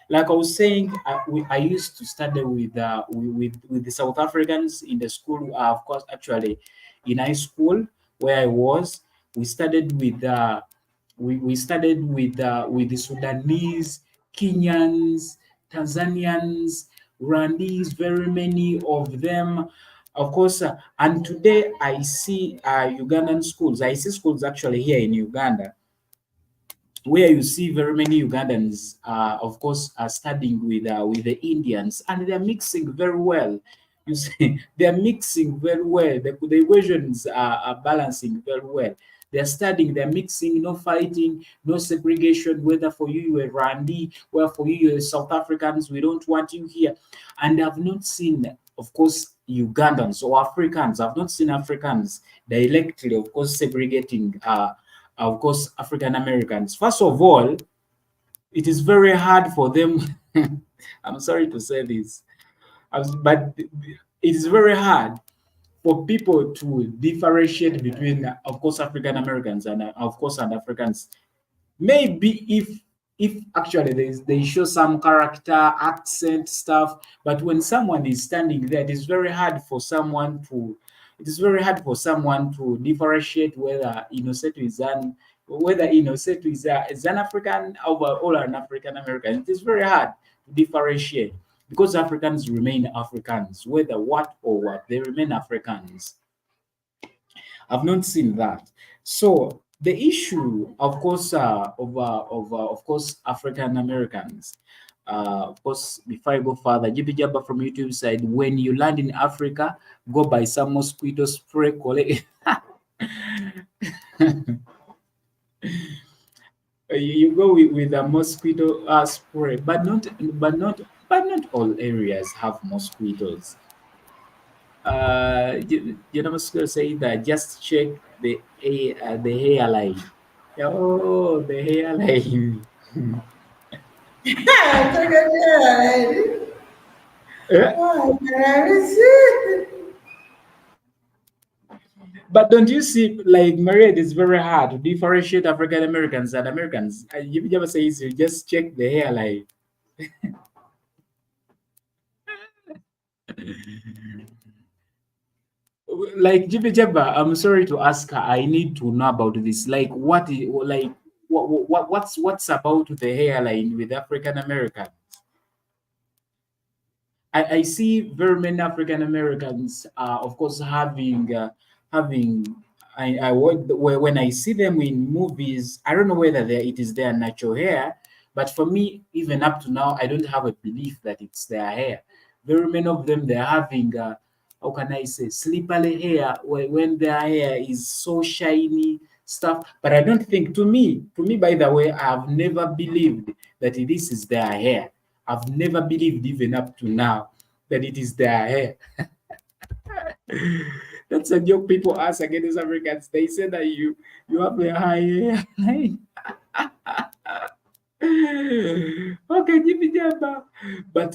[SPEAKER 3] Like I was saying, I used to study with the South Africans in the school. Of course, actually, in high school where I was, we studied with we studied with the Sudanese, Kenyans, Tanzanians, Rwandese, very many of them. Of course, and today I see Ugandan schools. I see schools actually here in Uganda. where you see very many Ugandans, of course, are studying with the Indians, and they're mixing very well. You see, they're mixing very well. The equations are balancing very well. They're studying, they're mixing, no fighting, no segregation, whether for you, you're Randi, whether for you, you're South Africans, we don't want you here. And I've not seen, of course, Ugandans or Africans, I've not seen Africans directly, of course, segregating of course, African Americans. First of all, it is very hard for them. I'm sorry to say this, but it is very hard for people to differentiate between, of course, African Americans and, of course, and Africans. Maybe if actually they show some character, accent stuff, but when someone is standing there, it is very hard for someone to differentiate whether Innosetu is an African or an African American. It is very hard to differentiate because Africans remain Africans, whether what or what, they remain Africans. I've not seen that. So the issue, of course, of course, African Americans. Of course, before I go further, JP Jabba from YouTube side, when you land in Africa, go buy some mosquito spray. You go with a mosquito spray, but not all areas have mosquitoes. You know, going to say that just check the hairline. Oh, the hairline. Eh? But don't you see, like Maria, it is very hard to differentiate African Americans and Americans. You never say easy, just check the hairline. Like Jibi Jabba, I'm sorry to ask her. I need to know about this. Like, what's about the hairline with African American? I see very many African Americans, of course, having. When I see them in movies, I don't know whether it is their natural hair, but for me, even up to now, I don't have a belief that it's their hair. Very many of them, they're having, how can I say, slippery hair when their hair is so shiny stuff. But I don't think, to me, by the way, I've never believed that this is their hair. I've never believed, even up to now, that it is their hair. That's a joke people ask against Africans. They say that you have a high hair. Okay, Jimmy Jabba. But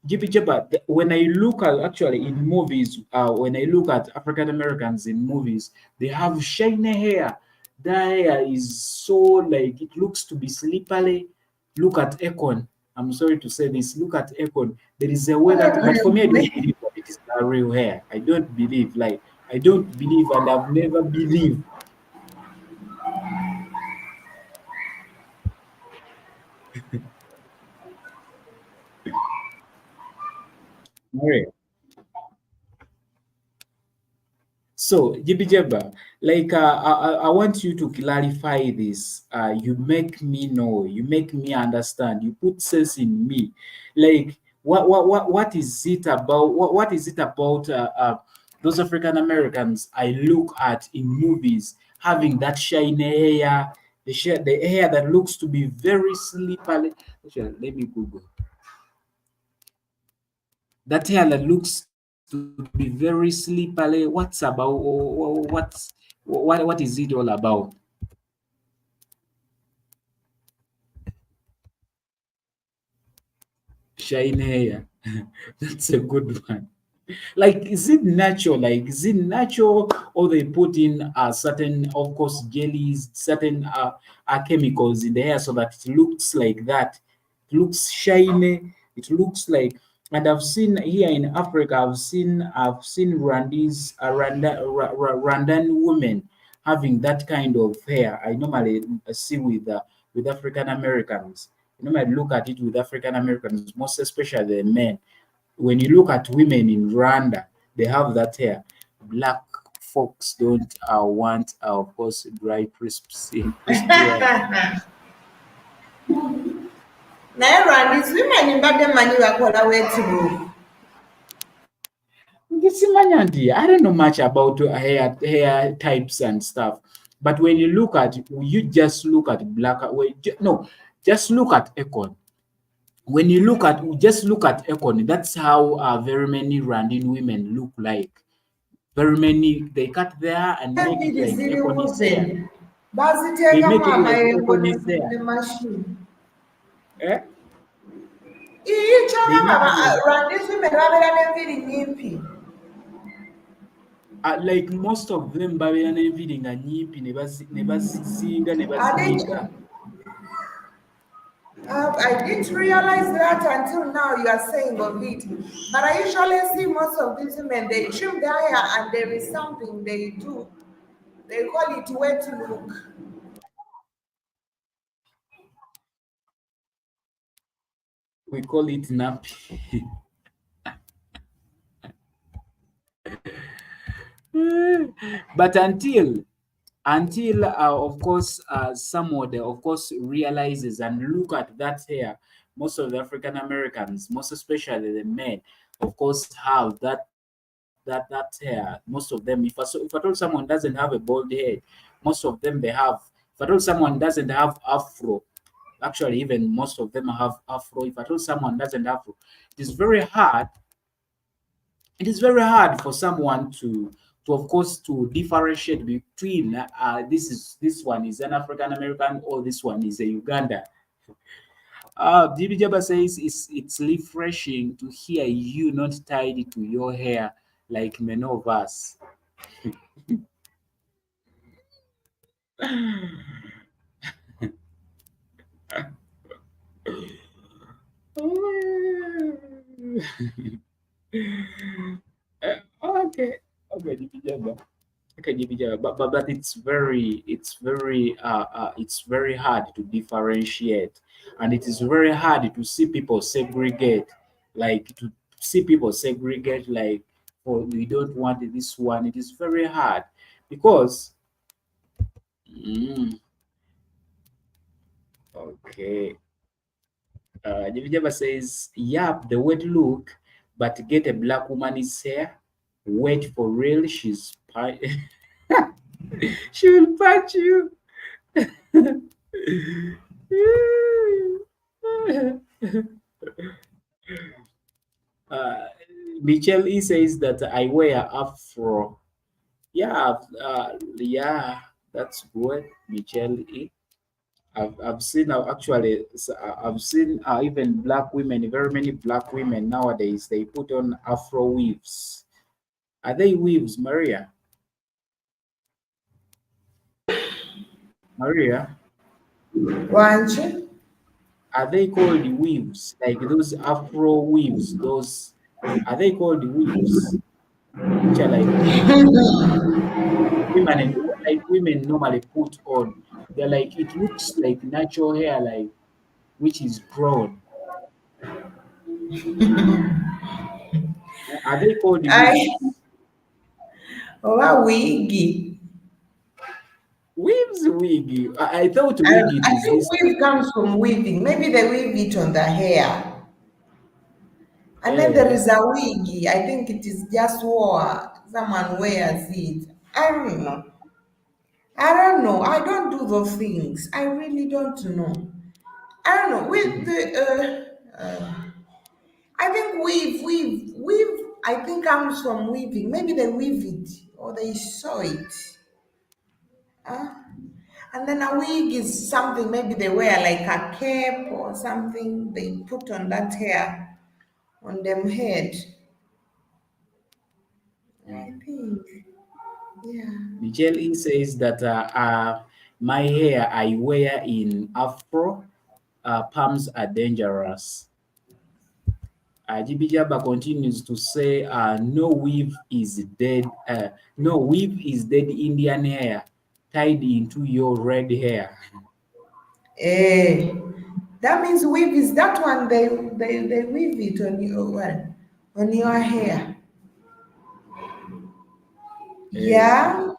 [SPEAKER 3] Jimmy Jabba, when I look at actually in movies, when I look at African Americans in movies, they have shiny hair. Their hair is so like it looks to be slippery. Look at Akon. I'm sorry to say this. Look at Akon. There is a way that, but for me, I don't believe that it is a real hair. I don't believe, and I've never believed. Maria. So, Jibi Jeba, like I want you to clarify this. You make me know, you make me understand, you put sense in me. Like, what is it about? What is it about those African Americans I look at in movies having that shiny hair, the hair that looks to be very slippery. Actually, let me Google that hair that looks to be very slippery. What's about? What is it all about? Shiny hair. That's a good one. Like, is it natural? Like, is it natural, or they put in certain, of course, jellies, certain chemicals in the hair so that it looks like that? It looks shiny. It looks like. And I've seen here in Africa, I've seen Rwandan women having that kind of hair. I normally see with African Americans. I normally look at it with African Americans, most especially the men. When you look at women in Rwanda, they have that hair. Black folks don't want, of course, dry, crispy hair.
[SPEAKER 1] naye Rwanda simanyi mbadde manyi bakola wetubu.
[SPEAKER 3] I don't know much about hair types and stuff, but when you look at, you just look at black. No, just look at Econ. When you just look at Econ, that's how very many Rwandan women look like. Very many, they cut there and make it
[SPEAKER 1] Enviiri
[SPEAKER 3] like Econi's
[SPEAKER 1] ziriwuze
[SPEAKER 3] hair. They
[SPEAKER 1] baziteekamu
[SPEAKER 3] make it like
[SPEAKER 1] amayengo
[SPEAKER 3] Econi's hair.
[SPEAKER 1] ne mashini.
[SPEAKER 3] Eh? They make
[SPEAKER 1] Kyogamba
[SPEAKER 3] it like
[SPEAKER 1] Rwanda women babeera n'enviiri nnyimpi.
[SPEAKER 3] like most of them babeera n'enviiri nga nnyimpi ne bazizinga ne bazinyiga.
[SPEAKER 1] I didn't realize that until now you are saying of it. But I usually see most of these women, they trim their hair and there is something they do. They call it wet look.
[SPEAKER 3] We call it nappy. But until of course someone of course realizes and look at that hair, most of the African Americans, most especially the men, of course have that hair. Most of them, if I told someone doesn't have a bald head, most of them they have. If I told someone doesn't have afro, actually even most of them have afro. If I told someone doesn't have afro, it is very hard. It is very hard for someone to of course to differentiate between this one is an African American or this one is a Uganda. DB Jabba says it's refreshing to hear you not tied to your hair like many of us. Okay, DB Jabba. Okay, DB Jabba. But it's very hard to differentiate, and it is very hard to see people segregate, like to see people segregate, like, oh, we don't want this one. It is very hard because okay. Java says, "Yep, the wet look, but get a black woman's hair. Wait for real. She will punch you." uh, Michelle E says that I wear afro. Yeah, yeah, that's good, Michelle E. I've seen actually I've seen even black women, very many black women nowadays, they put on afro weaves. Are they weaves, Maria? Maria,
[SPEAKER 1] Wanchi?
[SPEAKER 3] are they called weaves? Like those afro weaves, those are they called weaves? Which are like women normally put on. They're like it looks like natural hair, like which is grown. Are they called
[SPEAKER 1] I
[SPEAKER 3] weaves?
[SPEAKER 1] oba wigi.
[SPEAKER 3] Weaves wig. I thought
[SPEAKER 1] And
[SPEAKER 3] wig it
[SPEAKER 1] I
[SPEAKER 3] is
[SPEAKER 1] think
[SPEAKER 3] this.
[SPEAKER 1] weave comes from weaving. Maybe they weave it on the hair. And then there
[SPEAKER 3] Eh,
[SPEAKER 1] is a wig. I think it is just wore. Someone wears it. I don't know. I don't know. I don't do those things. I really don't know. I don't know. With the I think weave. I think comes from weaving. Maybe they weave it or they sew it. Uh, and then a wig is something maybe they wear like a cape or something they put on that hair on them head. I think, yeah.
[SPEAKER 3] Michelle E says that my hair I wear in afro palms are dangerous. GB Jabba continues to say, no weave is dead. No weave is dead Indian hair tied into your red hair.
[SPEAKER 1] Eh, that means weave is that one they weave it on your well, on your hair.
[SPEAKER 3] Eh,
[SPEAKER 1] Yeah,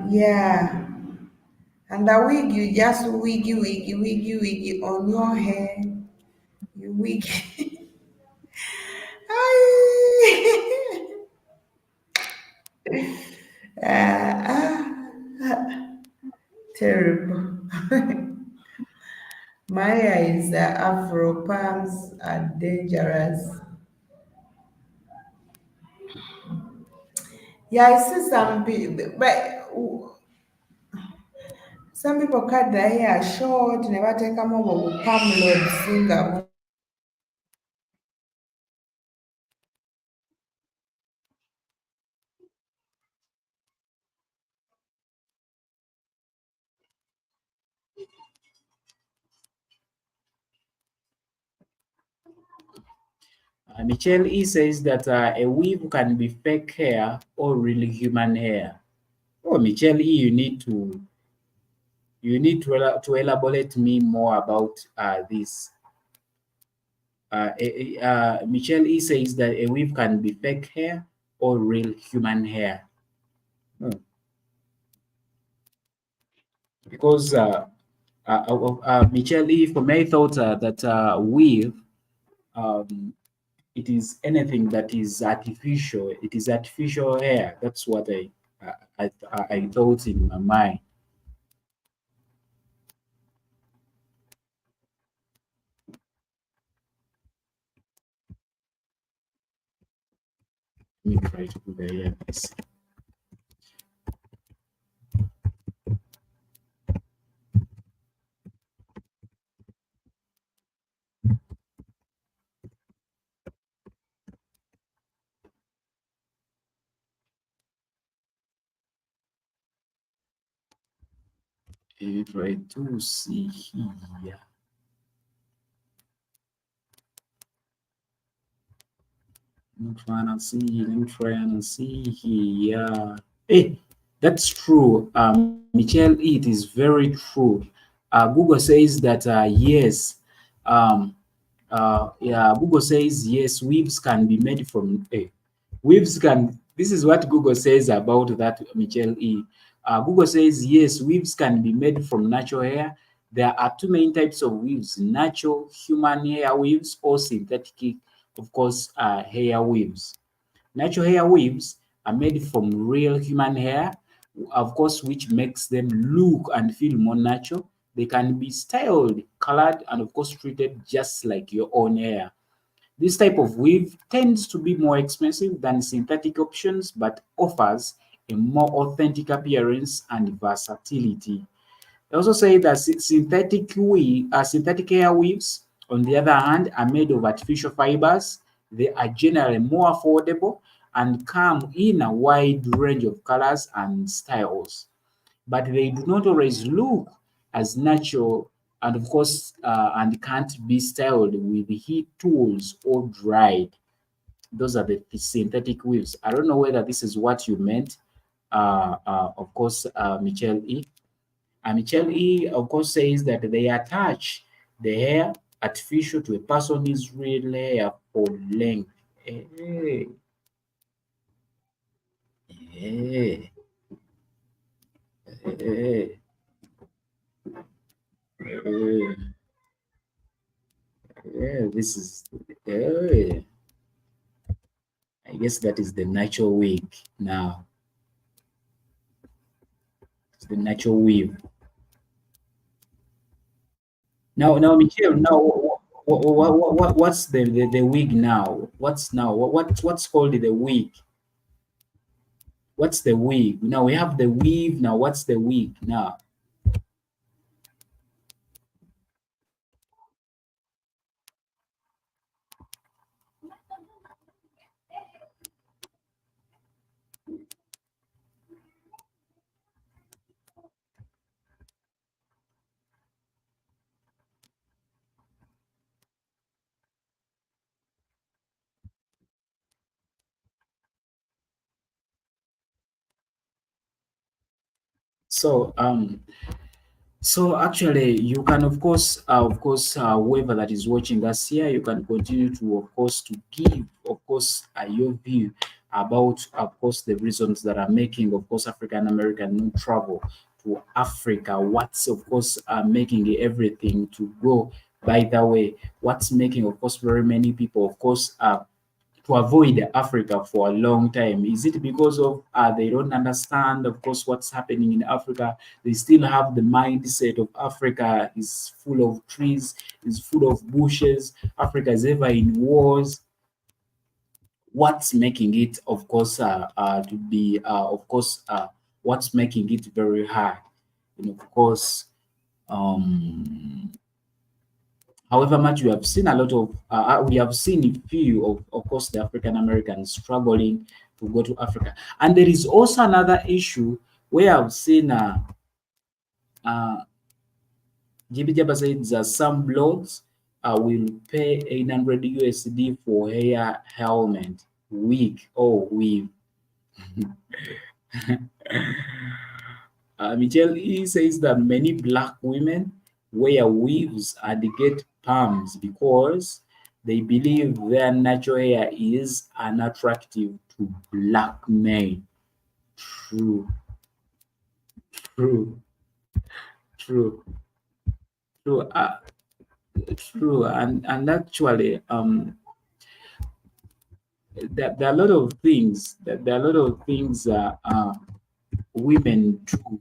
[SPEAKER 1] yeah. And the wig, you just wiggy on your head. You wig. Terrible. My eyes are afro palms are dangerous. Yeah, I see some people, but some people cut their hair short, never take a mobile with palm load singer.
[SPEAKER 3] Michelle E says that a weave can be fake hair or really human hair. Oh, Michelle E, to elaborate me more about this. Michelle E says that a weave can be fake hair or real human hair. Because Michelle E, for me, thought that weave, it is anything that is artificial. It is artificial hair. That's what I thought in my mind. Let me try to do the earpiece. Let me try to see here. Let me try and see here. Hey, that's true. Michelle, it is very true. Google says that yes. Yeah, Google says yes, weaves can be made from weaves can. This is what Google says about that, Michelle E. Google says yes, weaves can be made from natural hair. There are two main types of weaves: natural human hair weaves or synthetic, of course, hair weaves. Natural hair weaves are made from real human hair, of course, which makes them look and feel more natural. They can be styled, colored, and of course treated just like your own hair. This type of weave tends to be more expensive than synthetic options, but offers a more authentic appearance and versatility. They also say that synthetic hair weaves, on the other hand, are made of artificial fibers. They are generally more affordable and come in a wide range of colors and styles, but they do not always look as natural, and of course, and can't be styled with heat tools or dried. Those are the synthetic weaves. I don't know whether this is what you meant, of course, Michelle E. Michelle E, of course, says that they attach the hair artificial to a person's real hair for length. Hey, hey, hey, hey. Yeah, this is, yeah, I guess that is the natural wig now. It's the natural weave. Now, Michelle, now, what's the wig now? What's now? What's called the wig? What's the wig? Now we have the weave. Now, what's the wig now? So, so actually, you can, of course, whoever that is watching us here, you can continue to, of course, to give, of course, your view about, of course, the reasons that are making, of course, African American non travel to Africa. What's of course making everything to go by the way? What's making of course very many people of course to avoid Africa for a long time? Is it because of they don't understand, of course, what's happening in Africa? They still have the mindset of Africa is full of trees, is full of bushes. Africa is ever in wars. What's making it, of course, to be, of course, what's making it very hard? Of course, however much we have seen a lot of, we have seen a few of course, the African Americans struggling to go to Africa. And there is also another issue where I've seen GB Jabba said that some blogs will pay 800 USD for hair helmet, wig, or weave. Michelle E says that many black women wear weaves and get perms because they believe their natural hair is unattractive to black men. True. True. True. True. True. And actually, there are a lot of things women do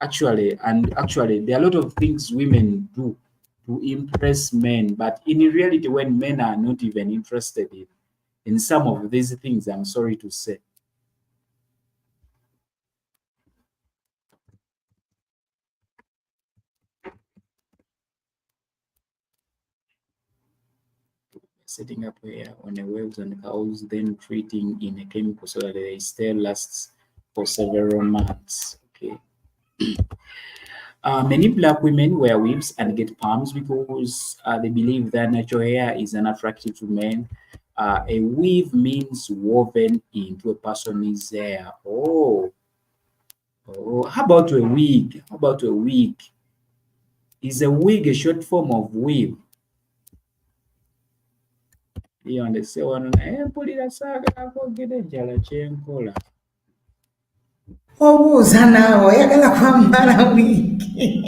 [SPEAKER 3] actually, and actually there are a lot of things women do to impress men, but in reality when men are not even interested in some of these things, I'm sorry to say. Setting up hair on a waves and cows, then treating in a chemical so that they stay lasts for several months. Okay. Many black women wear weaves and get perms because they believe their natural hair is unattractive to men. A weave means woven into a person's hair. Oh, how about a wig? How about a wig? Is a wig a short form of weave? You understand what I'm saying? Put it aside, I'll get a jala chain collar.
[SPEAKER 1] obuuza naawe oyagala kwambala wiiki.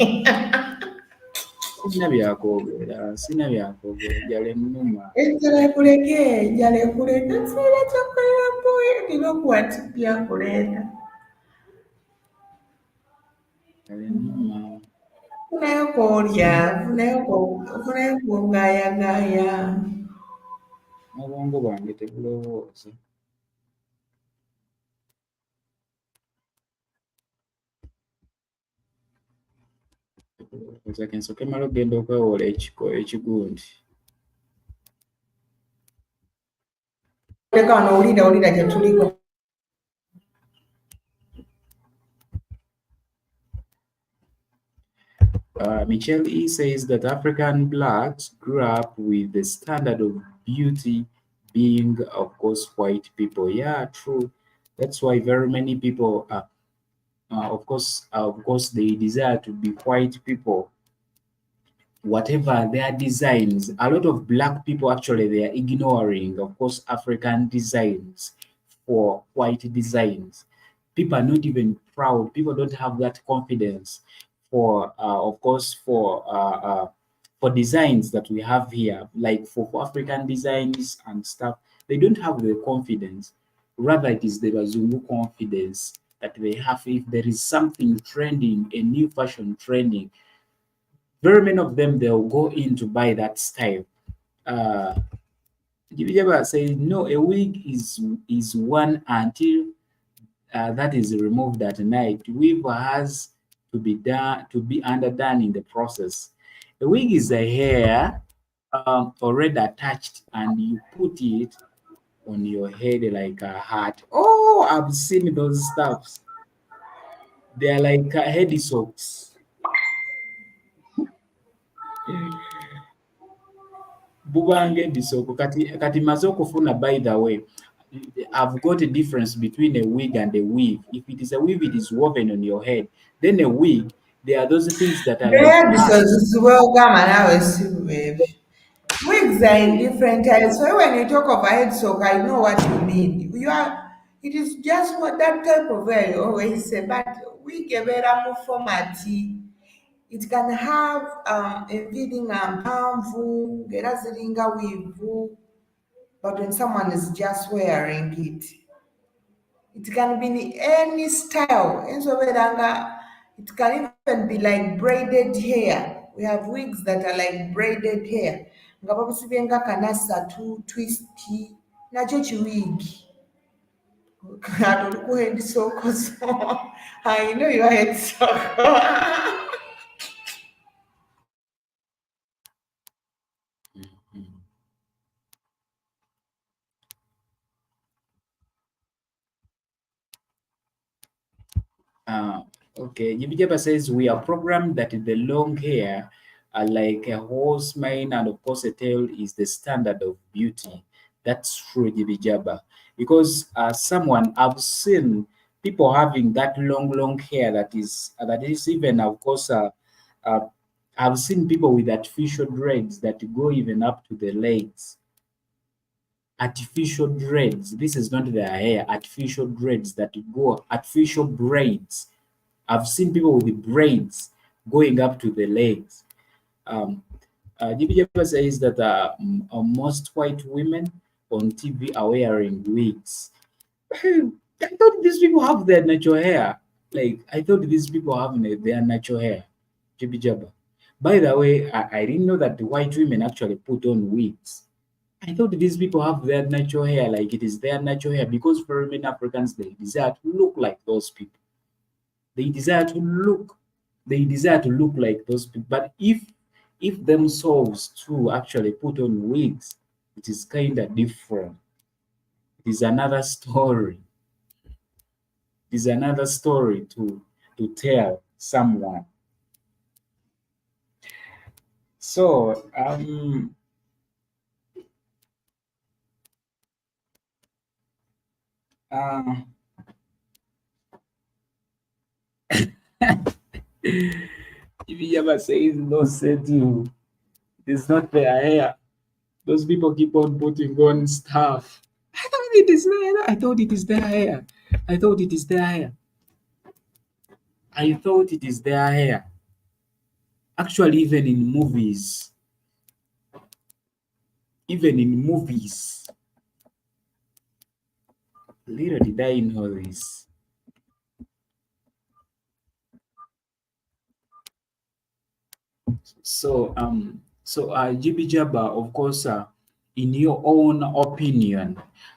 [SPEAKER 3] Sina byakwogera, jala ennuma.
[SPEAKER 1] Enjala ekuleke, enjala ekuleke, nsiira kyakolera mbuyi, nina okuwatibya kuleeta.
[SPEAKER 3] Jala ennuma.
[SPEAKER 1] Funayo kw'olya, funayo kw'ogaayagaaya.
[SPEAKER 3] Obwongo bwange tebulowooza. Nze nsooke mala okugenda okwewola ekigundi.
[SPEAKER 1] Leka wano owulira gye tuliko.
[SPEAKER 3] Michelle E says that African blacks grew up with the standard of beauty being, of course, white people. Yeah, true. That's why very many people, of course, they desire to be white people. Whatever their designs, a lot of black people actually they are ignoring, of course, African designs for white designs. People are not even proud. People don't have that confidence for, of course, for designs that we have here, like for African designs and stuff. They don't have the confidence. Rather, it is the Bazungu confidence that they have. If there is something trending, a new fashion trending, very many of them they'll go in to buy that style. Jibijaba says no, a wig is one until that is removed at night. Weave has to be underdone in the process. A wig is a hair already attached, and you put it on your head like a hat. Oh, I've seen those stuffs. They are like head socks. Bubange bisoko kati maze okufuna. By the way, I've got a difference between a wig and a weave. If it is a weave, it is woven on your head. Then a wig, there are those things that are
[SPEAKER 1] Wigs are in different types. So when you talk of a head sock, I know what you mean. It is just what that type of way you always say, but we give it a more format. It can have invading mpamvu, ngeraziringa wivu, but when someone is just wearing it, it can be in any style. It can even be like braided hair. We have wigs that are like braided hair. Ngaba busibenga kanasa tu twisty nacho chiwigi. I don't go ahead so I know your head so.
[SPEAKER 3] Okay, Jibijaba says we are programmed that the long hair are like a horse mane, and of course a tail is the standard of beauty. That's true, Jibijaba. Because someone I've seen people having that long hair that is even of course uh, I've seen people with artificial dreads that go even up to the legs. Artificial dreads. This is not their hair. Artificial dreads that go artificial braids. I've seen people with the braids going up to the legs. GBJ says that most white women on TV are wearing wigs. I thought these people have their natural hair. Like, I thought these people have their natural hair. GBJ. By the way, I didn't know that the white women actually put on wigs. I thought these people have their natural hair, like it is their natural hair, because for many Africans, they desire to look like those people. They desire to look like those people. But if themselves to actually put on wigs, it is kind of different. It is another story. It is another story to tell someone. So if you ever say INNOSSETU, it's not their hair. Those people keep on putting on stuff. I thought it is their hair. I thought it is their hair. I thought it is their hair. I thought it is their hair. Actually, even in movies, little did I know this. So, GB Jabba, of course, in your own opinion,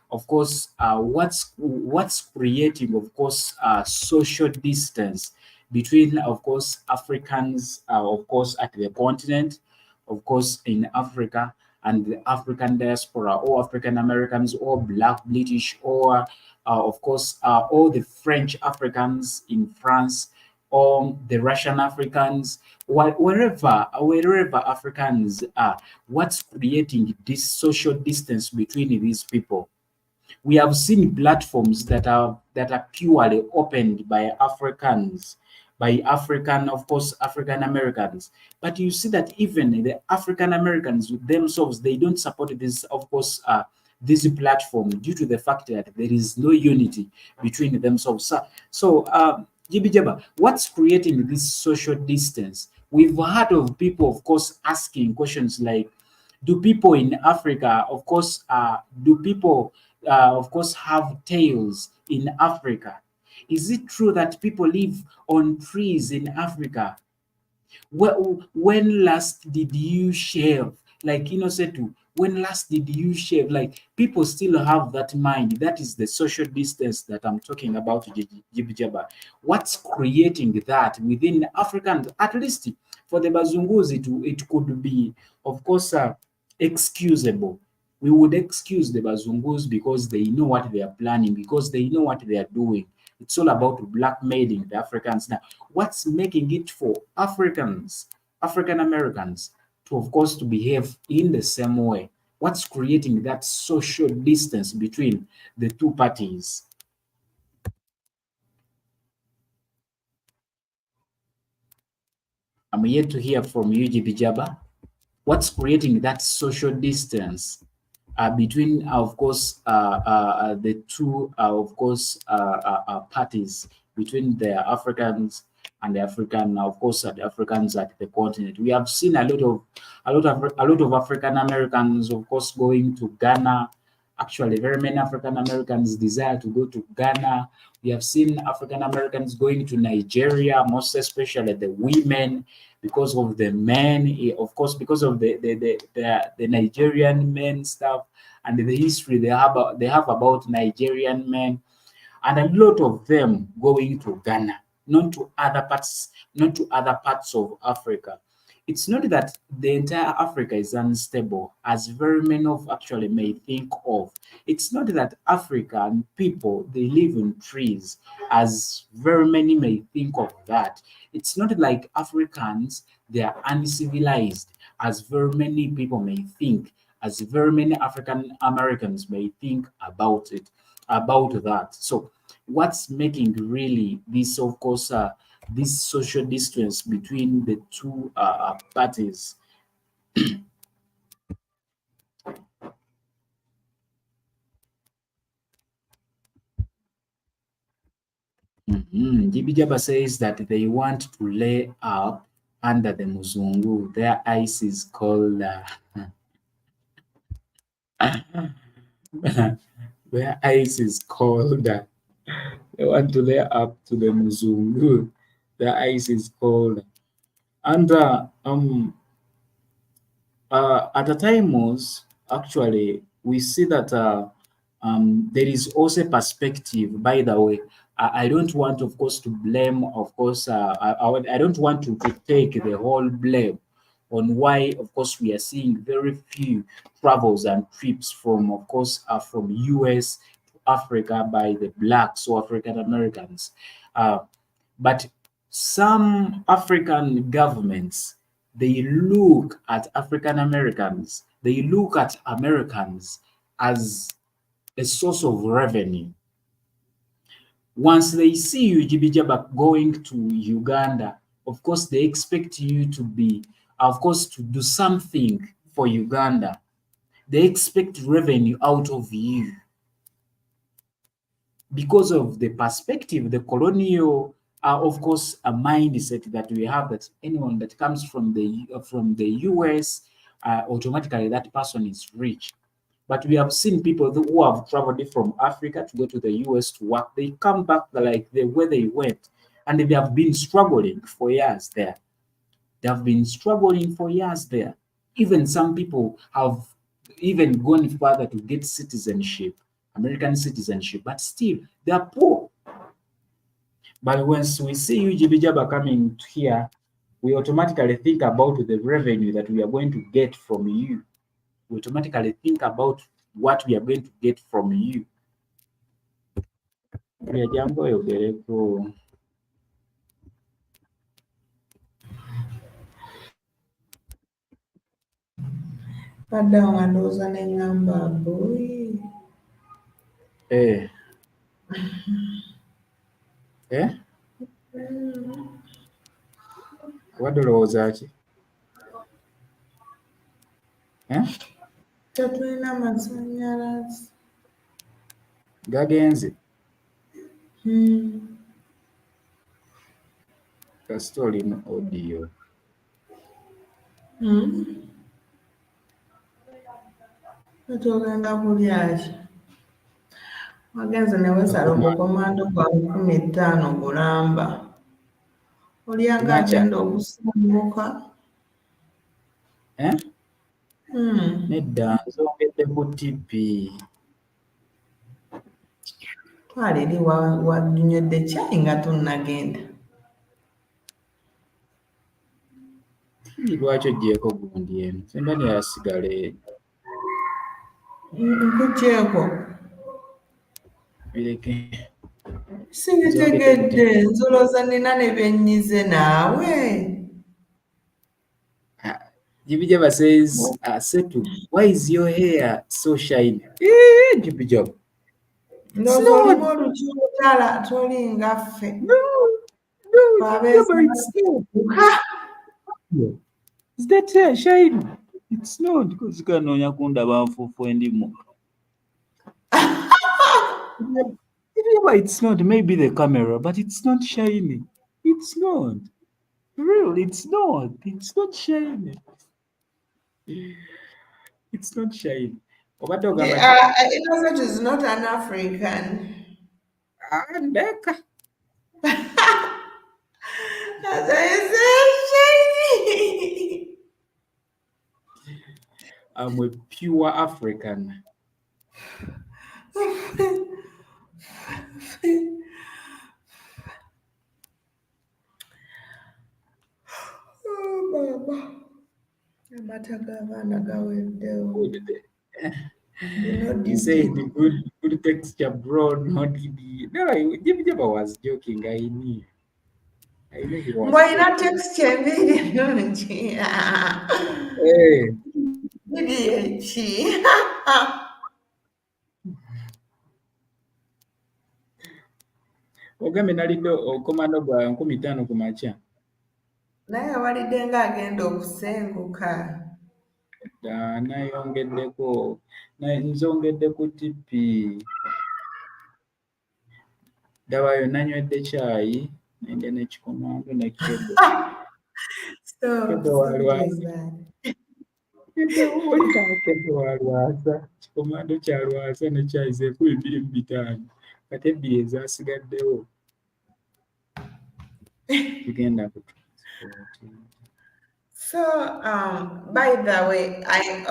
[SPEAKER 3] of course, what's creating, of course, social distance between, of course, Africans, of course, at the continent, of course, in Africa, and the African diaspora, or African Americans, or Black British, or of course, all the French Africans in France, or the Russian Africans, wherever Africans are, what's creating this social distance between these people? We have seen platforms that are purely opened by Africans, by African, of course, African Americans. But you see that even the African Americans themselves, they don't support this, of course, this platform, due to the fact that there is no unity between themselves. So, GB Jabba, what's creating this social distance? We've heard of people, of course, asking questions like, do people in Africa, of course, of course, have tails in Africa? Is it true that people live on trees in Africa? When last did you shave? Like INNOSSETU, when last did you shave? Like, people still have that mind. That is the social distance that I'm talking about, Jibijaba. What's creating that within Africans? At least for the Bazungus, it could be, of course, excusable. We would excuse the Bazungus because they know what they are planning, because they know what they are doing. It's all about blackmailing the Africans. Now, what's making it for Africans, African Americans, to, of course, to behave in the same way? What's creating that social distance between the two parties? I'm yet to hear from you, GB Jabba. What's creating that social distance between, of course, the two, of course, parties between the Africans and the African, of course, the Africans at the continent. We have seen a lot of African Americans, of course, going to Ghana. Actually, very many African Americans desire to go to Ghana. We have seen African Americans going to Nigeria, most especially the women, because of the men, of course, because of the Nigerian men stuff and the history they have about Nigerian men, and a lot of them going to Ghana, not to other parts of Africa. It's not that the entire Africa is unstable, as very many of actually may think of. It's not that African people they live in trees, as very many may think of that. It's not like Africans they are uncivilized, as very many people may think, as very many African Americans may think about that. So what's making really this, of course, this social distance between the two parties? GB Jabba says that they want to lay up under the Muzungu. Their ice is called their ice is called they want to lay up to the Muzungu. Their ice is cold. And at the time was actually we see that there is also perspective. By the way, I don't want, of course, to blame. Of course, I don't want to take the whole blame on why, of course, we are seeing very few travels and trips from, of course, from US to Africa by the blacks or African Americans. But some African governments they look at African Americans, they look at Americans as a source of revenue. Once they see you, Jibijaba, going to Uganda, of course, they expect you to be, of course, to do something for Uganda. They expect revenue out of you. Because of the perspective, the colonial, of course, a mindset that we have that anyone that comes from the US, automatically that person is rich. But we have seen people who have traveled from Africa to go to the US to work. They come back like the way they went, and they have been struggling for years there. They have been struggling for years there. Even some people have even gone further to get citizenship, American citizenship, but still they are poor. But once we see UGB Jabba coming here, we automatically think about the revenue that we are going to get from you. We automatically think about what we are going to get from you.
[SPEAKER 1] Badde awo nga ndowooza ne ŋŋamba boyi.
[SPEAKER 3] Wadde olowooza ki?
[SPEAKER 1] Tetulina masannyalaze.
[SPEAKER 3] Gagenze? Kasita oli mu audio.
[SPEAKER 1] Kati ogenda kulya ki? Wagenze ne weesala obukomando bwa 15 gulamba. Olyanga agenda okusambuka.
[SPEAKER 3] Nedda nzongedde ku tipi.
[SPEAKER 1] Twala eri wanywedde caayi nga tonnagenda.
[SPEAKER 3] Lwaki oggyeko gundi eno? Semba neyasigala eri.
[SPEAKER 1] Nkugyeko.
[SPEAKER 3] Bireke.
[SPEAKER 1] Sibitegedde nzolooza nina ne bennyize naawe.
[SPEAKER 3] Jibijaba says, Setu, why is your hair so shiny? Jibijaba.
[SPEAKER 1] Ndowooza olimu olukyutala tolinga ffe.
[SPEAKER 3] Is that hair shiny? It's not because kanoonya kundaba nfuufu endimu. It's not. Maybe the camera, but it's not shiny. It's not. Real, it's not. It's not shiny. It's not shiny. Obadde ogamba
[SPEAKER 1] Innocent is not an African.
[SPEAKER 3] ndeka.
[SPEAKER 1] As I said, shady.
[SPEAKER 3] I'm a pure African.
[SPEAKER 1] Oh, Baba. Amataga abaana gaweddewo.
[SPEAKER 3] You say the good texture, bro. Not the. No, Jibba was joking. I knew. I knew he was.
[SPEAKER 1] Mbwina texture embi nnungi.
[SPEAKER 3] Hey.
[SPEAKER 1] Biri eki.
[SPEAKER 3] Ogambe nalidde okomando gwa 50 ku makya.
[SPEAKER 1] Naye awalidde ng'agenda okusenguka.
[SPEAKER 3] Nayongeddeko. Nzongedde ku tipi. Dabayo nanywedde caayi nendya n'ekikomando ne kebo.
[SPEAKER 1] Stop doing that.
[SPEAKER 3] Kebo walwasa. Kikomando kyalwasa ne caayi ze 25. Kati ebbiri ezasigaddewo. Tugenda ku
[SPEAKER 1] So, by the way, I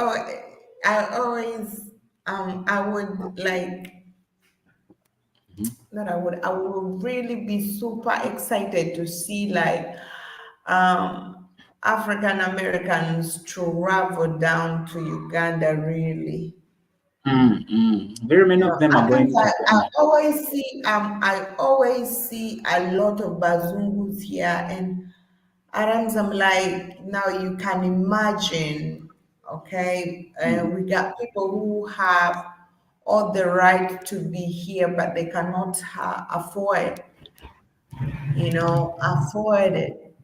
[SPEAKER 1] always, I would like, not I would really be super excited to see like, African Americans travel down to Uganda, really.
[SPEAKER 3] Very many of them are going to
[SPEAKER 1] I always see a lot of Bazungus here, and Adams, I'm like, now you can imagine, okay, we got people who have all the right to be here, but they cannot afford it.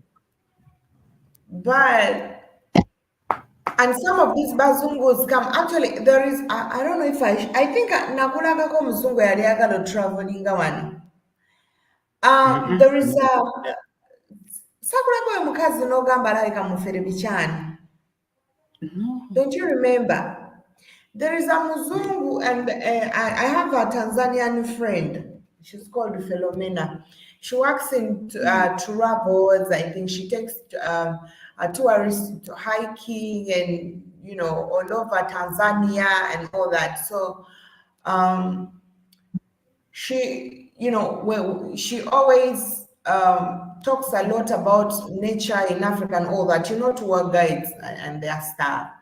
[SPEAKER 1] But, and some of these Bazungos come, actually, there is, I don't know if I think Nakulaga ko Mzungu yali agala traveling one. There is a Sakurako mukazi n'ogamba alabika mufere bikyani. Don't you remember? There is a Muzungu, and I have a Tanzanian friend. She's called Philomena. She works in travels. I think she takes tourists to hiking and all over Tanzania and all that. So she she always talks a lot about nature in Africa and all that, tour guides and their staff.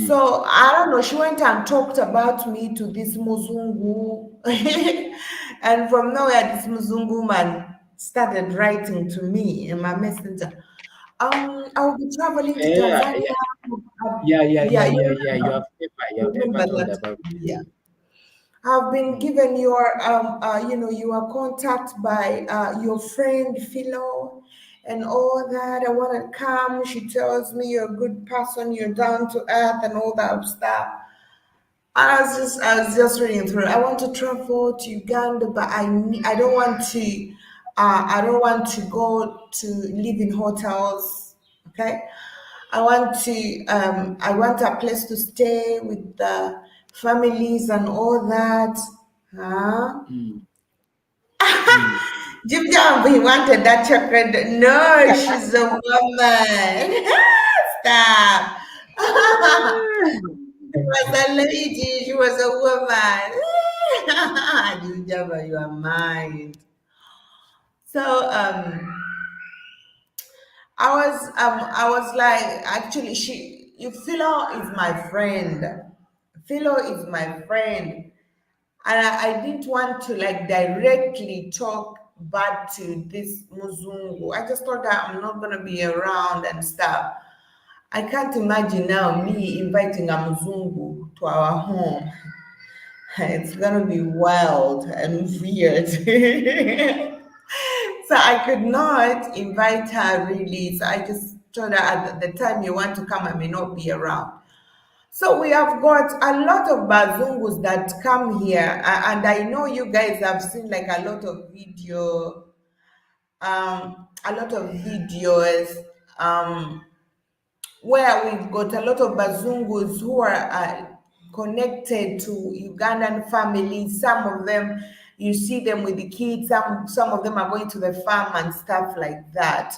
[SPEAKER 1] So I don't know, she went and talked about me to this Muzungu, and from nowhere this Muzungu man started writing to me in my messenger. I will be traveling to Tanzania.
[SPEAKER 3] Yeah. You have ever told about it.
[SPEAKER 1] Yeah. I've been given your your contact by your friend Philo and all that. I want to come. She tells me you're a good person, you're down to earth and all that stuff. I was just reading through. I want to travel to Uganda, but I don't want to go to live in hotels. Okay, I want a place to stay with the families and all that. Jim Jam, he wanted that chocolate. No, she's a woman. Stop. She was a lady. She was a woman. Jim Jam, you are mine. So I was like, actually, Philo is my friend. Philo is my friend. And I didn't want to like directly talk bad to this Muzungu. I just thought that I'm not gonna be around and stuff. I can't imagine now me inviting a Muzungu to our home. It's gonna be wild and weird. So I could not invite her really. So I just told her at the time you want to come, I may not be around. So we have got a lot of Bazungus that come here, and I know you guys have seen like a lot of videos where we've got a lot of Bazungus who are connected to Ugandan families. Some of them, you see them with the kids. Some of them are going to the farm and stuff like that.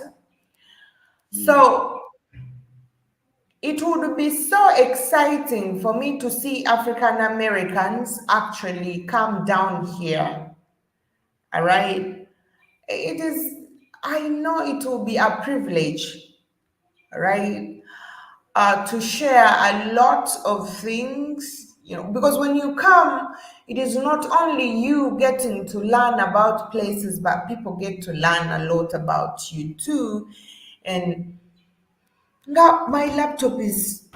[SPEAKER 1] So it would be so exciting for me to see African Americans actually come down here. All right. It is, I know it will be a privilege, right? To share a lot of things, because when you come, it is not only you getting to learn about places, but people get to learn a lot about you too. And now my laptop is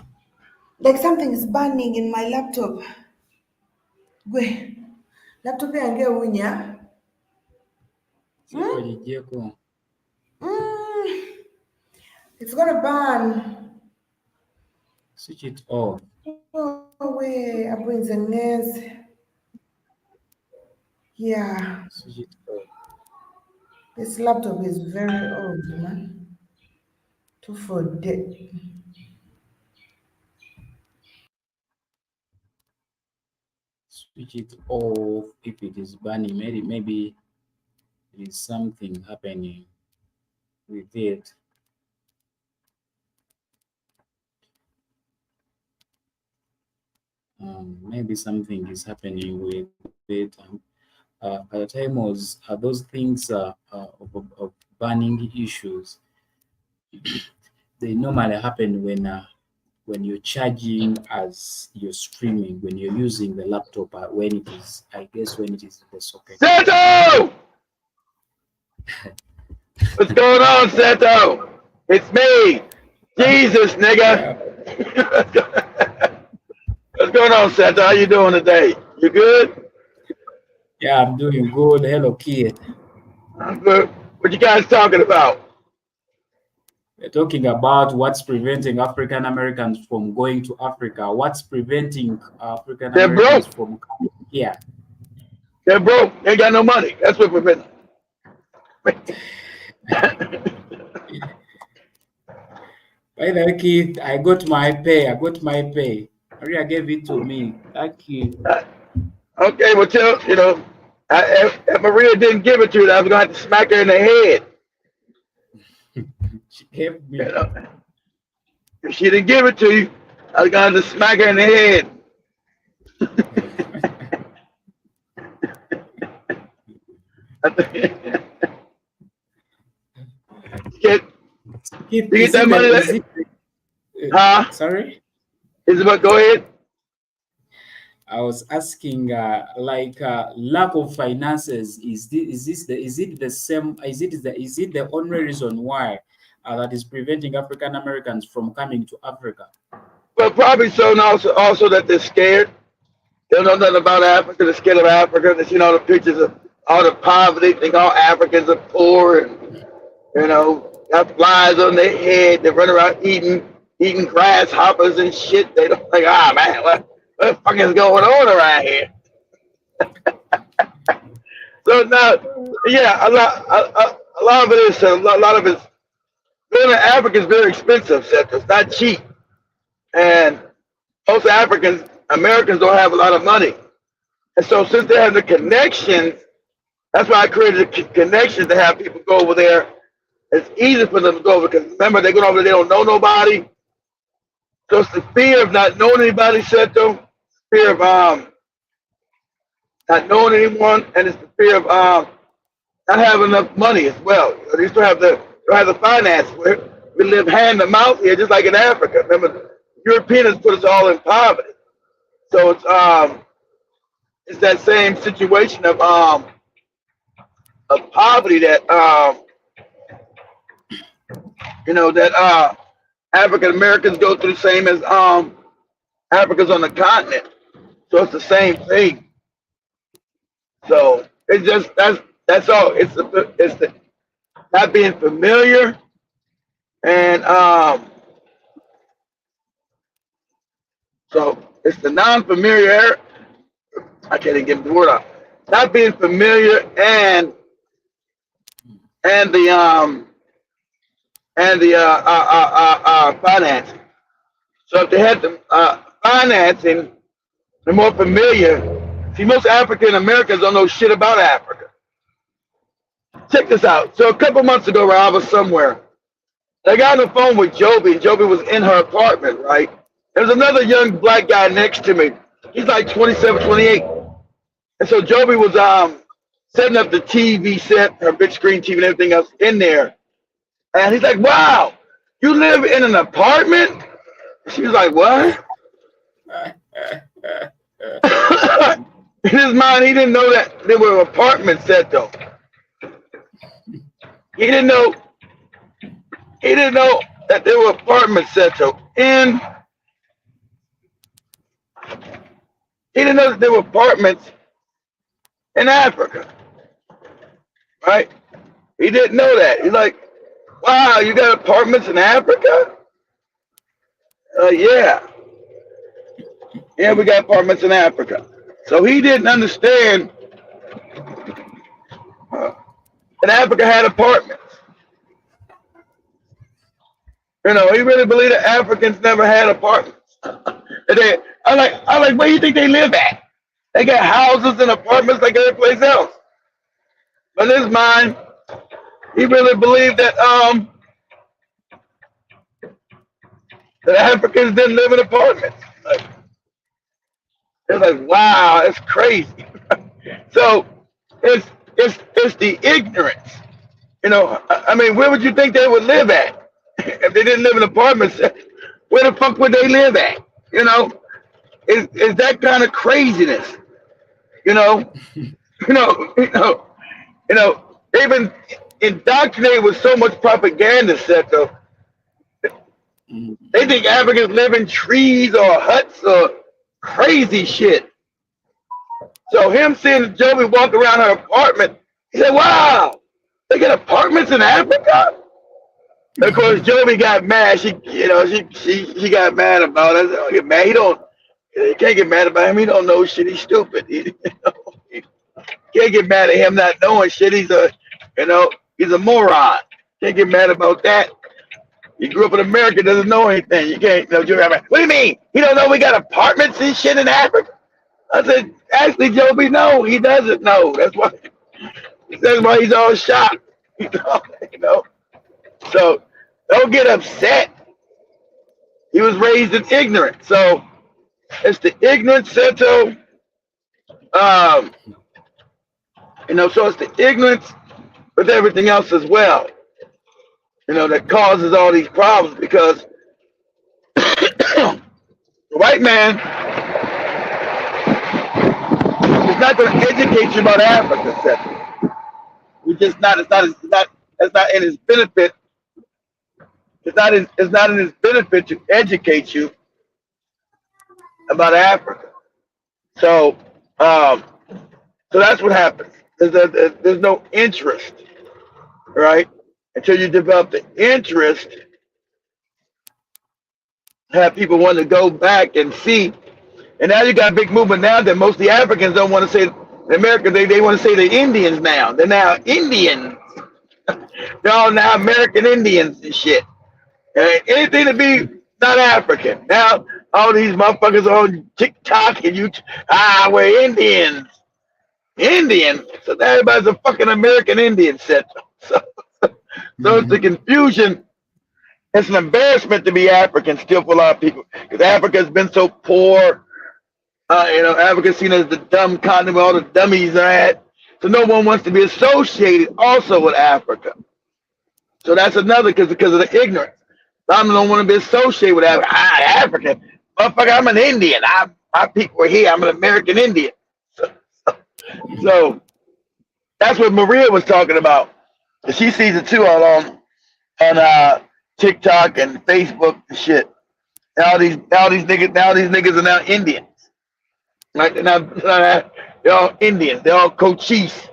[SPEAKER 1] like something is burning in my laptop. Gwe, laptop yange unya. It's gonna burn.
[SPEAKER 3] Switch it off.
[SPEAKER 1] Oh wait, I'm in the nest. Yeah.
[SPEAKER 3] Switch it off.
[SPEAKER 1] This laptop is very old, man. To forget.
[SPEAKER 3] Switch it off if it is burning. Maybe there is something happening with it. Maybe something is happening with it. At the time was those things of burning issues. They normally happen when you're charging as you're streaming, when you're using the laptop, when it is, I guess, when it is in the socket.
[SPEAKER 7] Seto! What's going on, Seto? It's me, Jesus, nigga. What's going on, Seto? How you doing today? You good?
[SPEAKER 3] Yeah, I'm doing good. Hello, kid.
[SPEAKER 7] I'm good. What you guys talking about?
[SPEAKER 3] We're talking about what's preventing African Americans from going to Africa. What's preventing African Americans from coming here?
[SPEAKER 7] They're broke. They ain't got no money. That's what preventing.
[SPEAKER 3] By the way, kid, I got my pay. Maria gave it to me. Thank you.
[SPEAKER 7] Okay, well, if Maria didn't give it to you, I was going to have to smack her in the head.
[SPEAKER 3] She gave me.
[SPEAKER 7] If she didn't give it to you, I was going to smack her in the head. You get that money? Huh?
[SPEAKER 3] Sorry?
[SPEAKER 7] Go ahead.
[SPEAKER 3] I was asking, lack of finances. Is it the only reason why that is preventing African Americans from coming to Africa?
[SPEAKER 7] Well, probably so, and also that they're scared. They don't know nothing about Africa. They're scared of Africa. They see all the pictures of all the poverty. Think all Africans are poor, and got flies on their head. They run around eating grasshoppers and shit. They don't think, man, what the fuck is going on around here? So now, yeah, a lot of it is living in Africa is very expensive. It's not cheap, and most Americans don't have a lot of money, and so since they have the connections, that's why I created a connection to have people go over there. It's easy for them to go over because remember they go over there, they don't know nobody. So it's the fear of not knowing anybody, Seto, fear of not knowing anyone, and it's the fear of not having enough money as well. They still have the finance. We live hand to mouth here, just like in Africa. Remember, Europeans put us all in poverty. So it's that same situation of poverty that that African Americans go through the same as Africans on the continent. So it's the same thing. So it's just that's all. It's the not being familiar And so it's the non-familiar. I can't even get the word out. Not being familiar and the financing. So if they had the financing, they're more familiar. See, most African Americans don't know shit about Africa. Check this out. So a couple months ago, I was somewhere. I got on the phone with Joby, and Joby was in her apartment, right? There was another young black guy next to me. He's like 27, 28. And so Joby was setting up the TV set, her big screen TV and everything else in there. And he's like, wow, you live in an apartment? She was like, what? In his mind, he didn't know that there were apartments set though. He didn't know that there were apartments set though. And he didn't know that there were apartments in Africa. Right? He didn't know that. He's like, wow, you got apartments in Africa? Yeah. Yeah, we got apartments in Africa. So he didn't understand that Africa had apartments. You know, he really believed that Africans never had apartments. I'm like, where do you think they live at? They got houses and apartments like every place else. But in his mind, he really believed that that Africans didn't live in apartments. It's like, wow, it's crazy. So it's the ignorance. You know, I mean, where would you think they would live at if they didn't live in apartments? Where the fuck would they live at? You know, is that kind of craziness? You know, they've been indoctrinated with so much propaganda set though. They think Africans live in trees or huts or crazy shit. So him seeing Joby walk around her apartment, he said, wow, they got apartments in Africa? Of course, Joby got mad. She got mad about it. Don't get mad. You can't get mad about him. He don't know shit. He's stupid. You can't get mad at him not knowing shit. He's a moron. Can't get mad about that. He grew up in America, doesn't know anything. You can't, what do you mean? He don't know we got apartments and shit in Africa? I said, actually, Joby, no, he doesn't know. That's why he's all shocked. You know. So don't get upset. He was raised in ignorance. So it's the ignorance, Seto. So it's the ignorance with everything else as well. You know, that causes all these problems because the white man is not going to educate you about Africa, Seto. It's not in his benefit. It's not in his benefit to educate you about Africa. So that's what happens. There's no interest, right? Until you develop the interest, have people want to go back and see. And now you got a big movement now that most of the Africans don't want to say the Americans, they want to say the Indians now. They're now Indians. They're all now American Indians and shit. Anything to be not African. Now all these motherfuckers are on TikTok and we're Indians. Indian. So everybody's a fucking American Indian set. So it's the confusion. It's an embarrassment to be African still for a lot of people. Because Africa's been so poor. Africa's seen as the dumb continent where all the dummies are at. So no one wants to be associated also with Africa. So that's another because of the ignorance. Some don't want to be associated with Africa. African. Motherfucker, I'm an Indian. My people are here. I'm an American Indian. So that's what Maria was talking about. She sees it too all on TikTok and Facebook and shit. And all these niggas are now Indians. Right? They're all Indians. They're all Cochise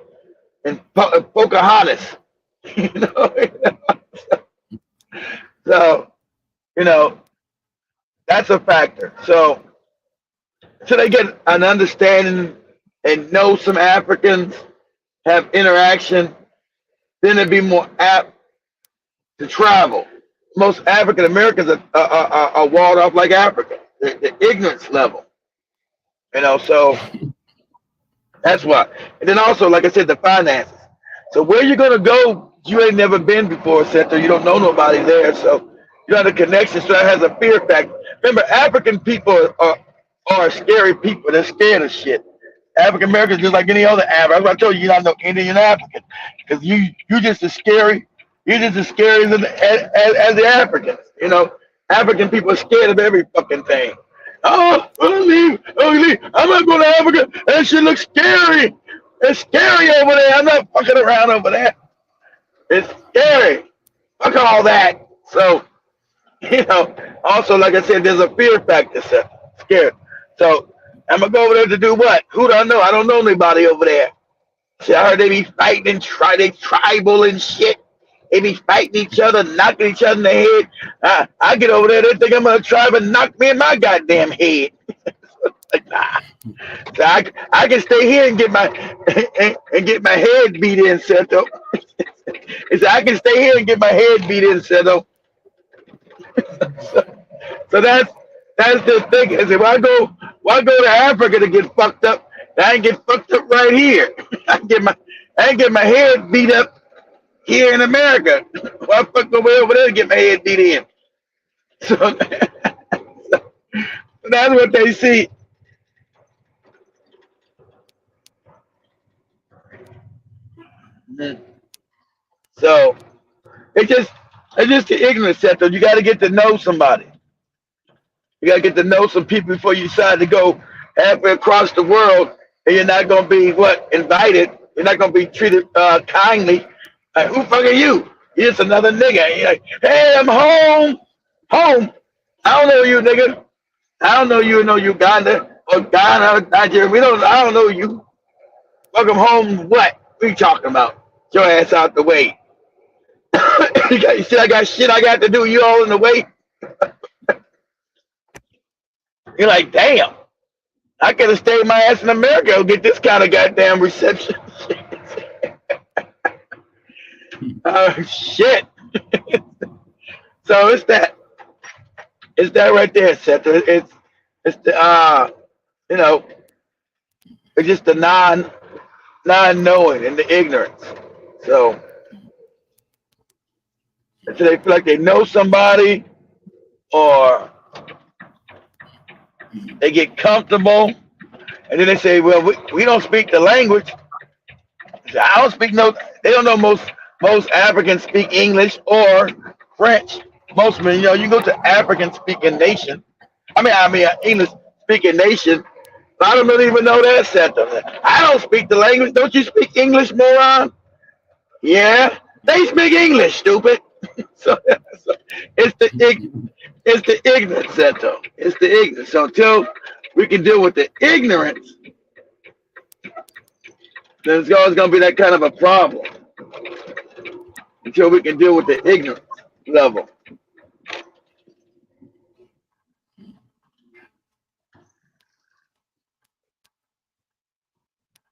[SPEAKER 7] and Pocahontas. So, you know, that's a factor. So they get an understanding and know some Africans, have interaction, then they'd be more apt to travel. Most African Americans are walled off like Africa, the ignorance level. You know, so that's why. And then also, like I said, the finances. So where you're gonna go, you ain't never been before, etc. You don't know nobody there, so you have a connection. So that has a fear factor. Remember, African people are scary people. They're scared of shit. African Americans just like any other African. That's why I told you, you're not no Indian African, because you just as scary. You're just as scary as the Africans. You know, African people are scared of every fucking thing. Oh, leave. I'm not going to Africa. That shit looks scary. It's scary over there. I'm not fucking around over there. It's scary. Fuck all that. So, you know, also, like I said, there's a fear factor, so scared. So, I'm going to go over there to do what? Who do I know? I don't know anybody over there. See, I heard they be fighting and they tribal and shit. They be fighting each other, knocking each other in the head. I get over there, they think I'm going to try and knock me in my goddamn head. Like, nah. So I can stay here and get my head beat in, Seto. So I can stay here and get my head beat in, Seto. So that's the thing. I said, why go to Africa to get fucked up? I ain't get fucked up right here. I ain't get my head beat up here in America. Why fuck over there to get my head beat in? So that's what they see. So it's just the ignorance sector. You got to get to know somebody. You got to get to know some people before you decide to go halfway across the world, and you're not going to be invited. You're not going to be treated kindly. Like, who fuck are you? You're just another nigga. You're like, hey, I'm home. I don't know you, nigga. I don't know you in no Uganda or Ghana or Nigeria. I don't know you. Welcome home. What are you talking about? Get your ass out the way. You see, I got shit I got to do. You all in the way. You're like, damn. I could have stayed my ass in America and get this kind of goddamn reception. Shit. So it's that right there, Seth. It's the you know, it's just the non-knowing and the ignorance. So they feel like they know somebody, or they get comfortable, and then they say, well, we don't speak the language. I don't speak they don't know most Africans speak English or French. Most of them, you know, you go to African speaking nation. I mean English speaking nation. A lot of them don't even know that set. I don't speak the language. Don't you speak English, moron? Yeah, they speak English, stupid. so it's the ignorance, Seto. It's the ignorance. So until we can deal with the ignorance, there's always going to be that kind of a problem. Until we can deal with the ignorance level.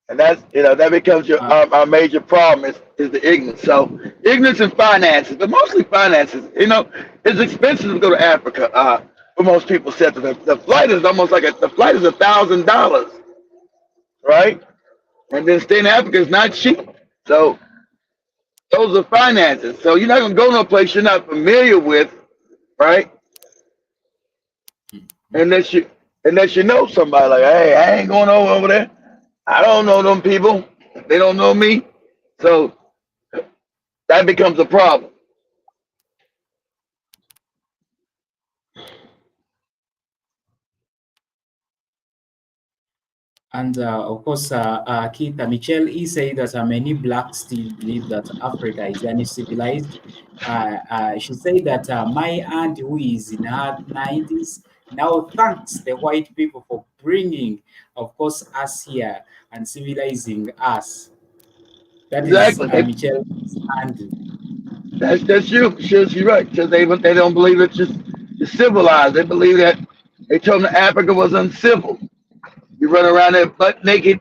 [SPEAKER 7] And that's, you know, that becomes our major problem is the ignorance. So ignorance and finances, but mostly finances. You know, it's expensive to go to Africa. For most people, said the flight is almost like the flight is $1,000, right? And then staying in Africa is not cheap. So those are finances. So you're not gonna go no place you're not familiar with, right? Unless you know somebody. Like, hey, I ain't going over there. I don't know them people. They don't know me. So that becomes a problem.
[SPEAKER 3] And of course, Keith Michelle, he said that many blacks still believe that Africa is uncivilized. She said that my aunt, who is in her 90s, now thanks the white people for bringing, of course, us here and civilizing us. That exactly. Is Michelle's aunt.
[SPEAKER 7] That's you. She's right. Because they don't believe it's civilized. They believe that they told them Africa was uncivil. You run around there butt naked,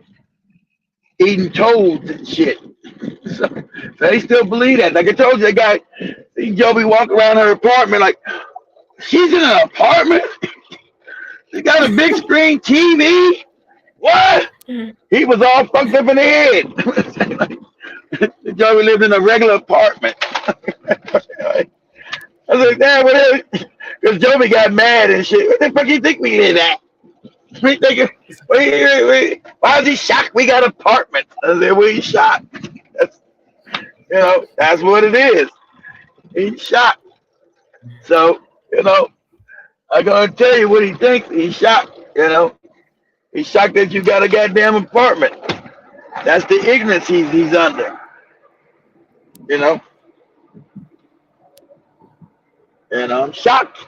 [SPEAKER 7] eating toads and shit. So they still believe that. Like I told you, Joby walk around her apartment like she's in an apartment. She got a big screen TV. What? He was all fucked up in the head. Joey lived in a regular apartment. I was like, Dad, what is it? Because Joey got mad and shit. What the fuck you think we live at? We think, why is he shocked? We got an apartment. I said, we shocked. That's what it is. He's shocked. So, I'm going to tell you what he thinks. He's shocked, He's shocked that you got a goddamn apartment. That's the ignorance he's under. And I'm shocked.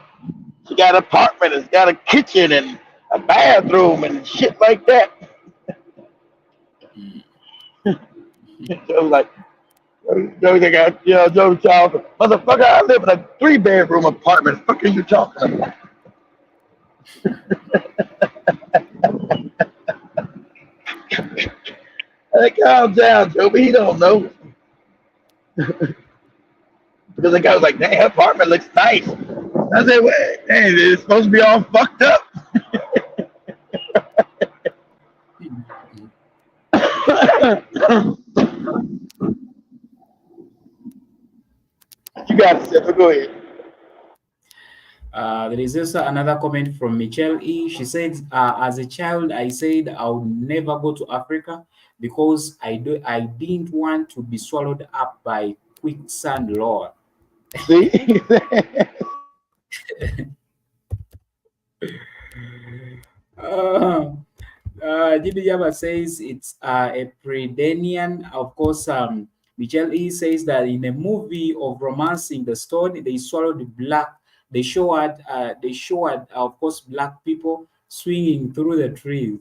[SPEAKER 7] She got an apartment, it's got a kitchen and a bathroom and shit like that. So like, Joey got, Joey talking, motherfucker, I live in a 3-bedroom apartment. What the fuck are you talking about? Hey, calm down, Joey. He don't know. Because the guy was like, dang, her apartment looks nice. I said, well, dang, it's supposed to be all fucked up. You got it, Seth. Go ahead.
[SPEAKER 3] There is also another comment from Michelle E. She said, as a child, I said I would never go to Africa because I didn't want to be swallowed up by quicksand, Lord.
[SPEAKER 7] See?
[SPEAKER 3] Didi Yaba says it's a Predanian. Of course, Michelle E says that in a movie of Romancing the Stone, they swallowed black. They showed, of course, black people swinging through the trees.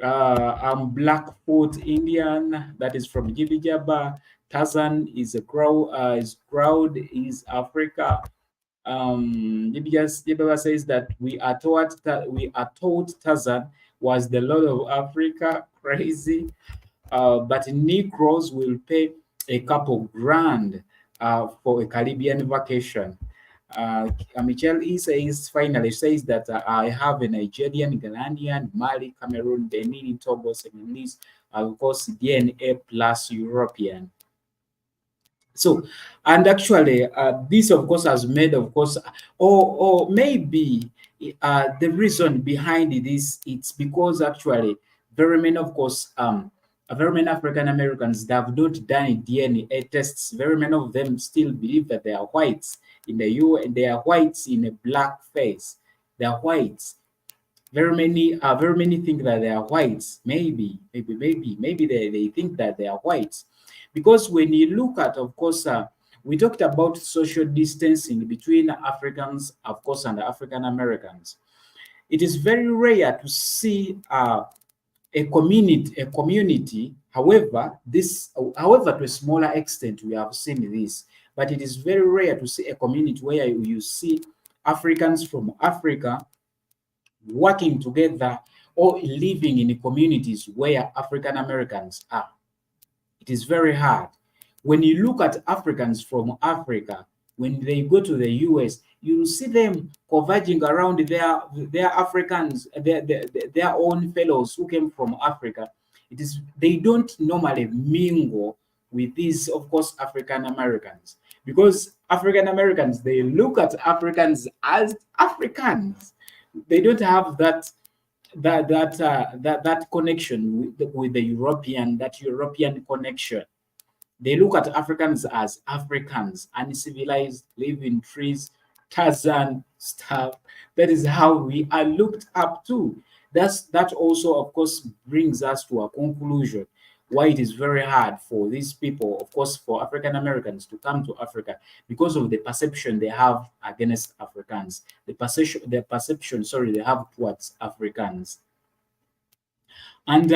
[SPEAKER 3] I'm Blackfoot Indian. That is from Gidi Jabba. Tarzan is a crow. Is Africa. Jibaba says that we are taught Tarzan was the Lord of Africa. Crazy. But Negroes will pay a couple grand for a Caribbean vacation. Michelle E finally says that I have a Nigerian, Ghanaian, Mali, Cameroon, Benin, Togo, Senegalese, of course, DNA plus European. So, and actually, this, of course, has made, of course, or maybe the reason behind this, it's because actually very many, of course, very many African Americans that have not done DNA tests, very many of them still believe that they are whites in the US, and they are whites in a black face. They are whites. Very many think that they are whites. Maybe they think that they are whites. Because when you look at, of course, we talked about social distancing between Africans, of course, and African Americans. It is very rare to see a community. However, to a smaller extent, we have seen this. But it is very rare to see a community where you see Africans from Africa working together or living in communities where African Americans are. It is very hard. When you look at Africans from Africa, when they go to the US, you see them converging around their Africans, their own fellows who came from Africa. They don't normally mingle with these, of course, African Americans, because African Americans, they look at Africans as Africans. They don't have that connection with the European connection. They look at Africans as Africans, uncivilized, live in trees, Tarzan stuff. That is how we are looked up to. That also, of course, brings us to a conclusion why it is very hard for these people, of course, for African Americans to come to Africa, because of the perception they have against Africans, the perception they have towards Africans. And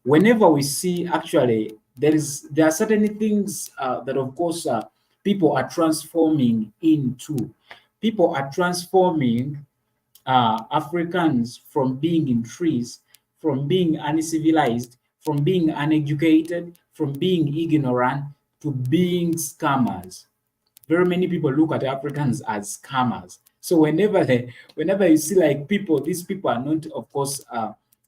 [SPEAKER 3] whenever we see actually there are certain things that of course people are transforming into. People are transforming Africans from being in trees, from being uncivilized, from being uneducated, from being ignorant to being scammers. Very many people look at Africans as scammers. So whenever you see like people, these people are not, of course,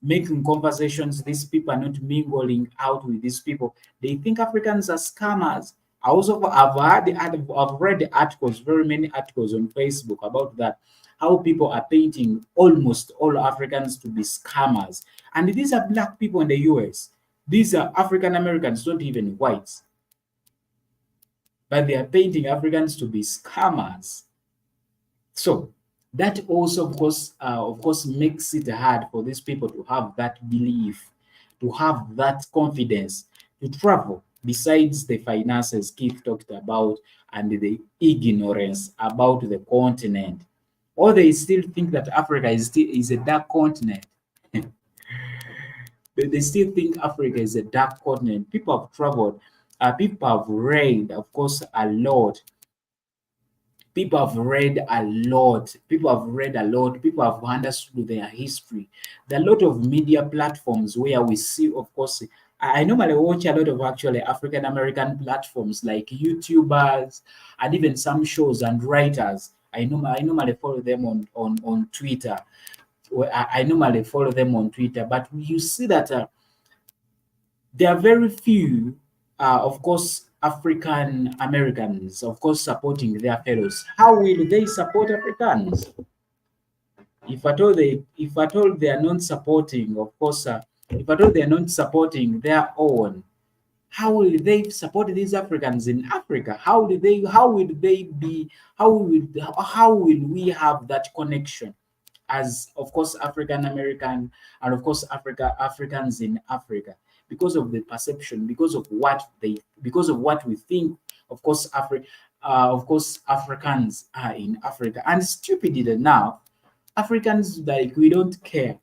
[SPEAKER 3] making conversations. These people are not mingling out with these people. They think Africans are scammers. I also I've read articles, very many articles on Facebook about that, how people are painting almost all Africans to be scammers. And these are black people in the US. These are African Americans, not even whites. But they are painting Africans to be scammers. So that also, of course, makes it hard for these people to have that belief, to have that confidence to travel. Besides the finances Keith talked about and the ignorance about the continent, or they still think that Africa is a dark continent. They still think Africa is a dark continent. People have traveled, people have read, of course, a lot. People have read a lot. People have read a lot. People have understood their history. There are a lot of media platforms where we see, of course, I normally watch a lot of actually African American platforms like YouTubers and even some shows and writers. I normally follow them on Twitter. I normally follow them on Twitter, but you see that there are very few, of course, African Americans, of course, supporting their fellows. How will they support Africans? If at all they are not supporting, of course, if at all they are not supporting their own, how will they support these Africans in Africa? How will they be, how will we have that connection as, of course, African American and of course Africans in Africa? Because of the perception, because of what we think, of course, Africans are in Africa. And stupidly enough, Africans, like, we don't care.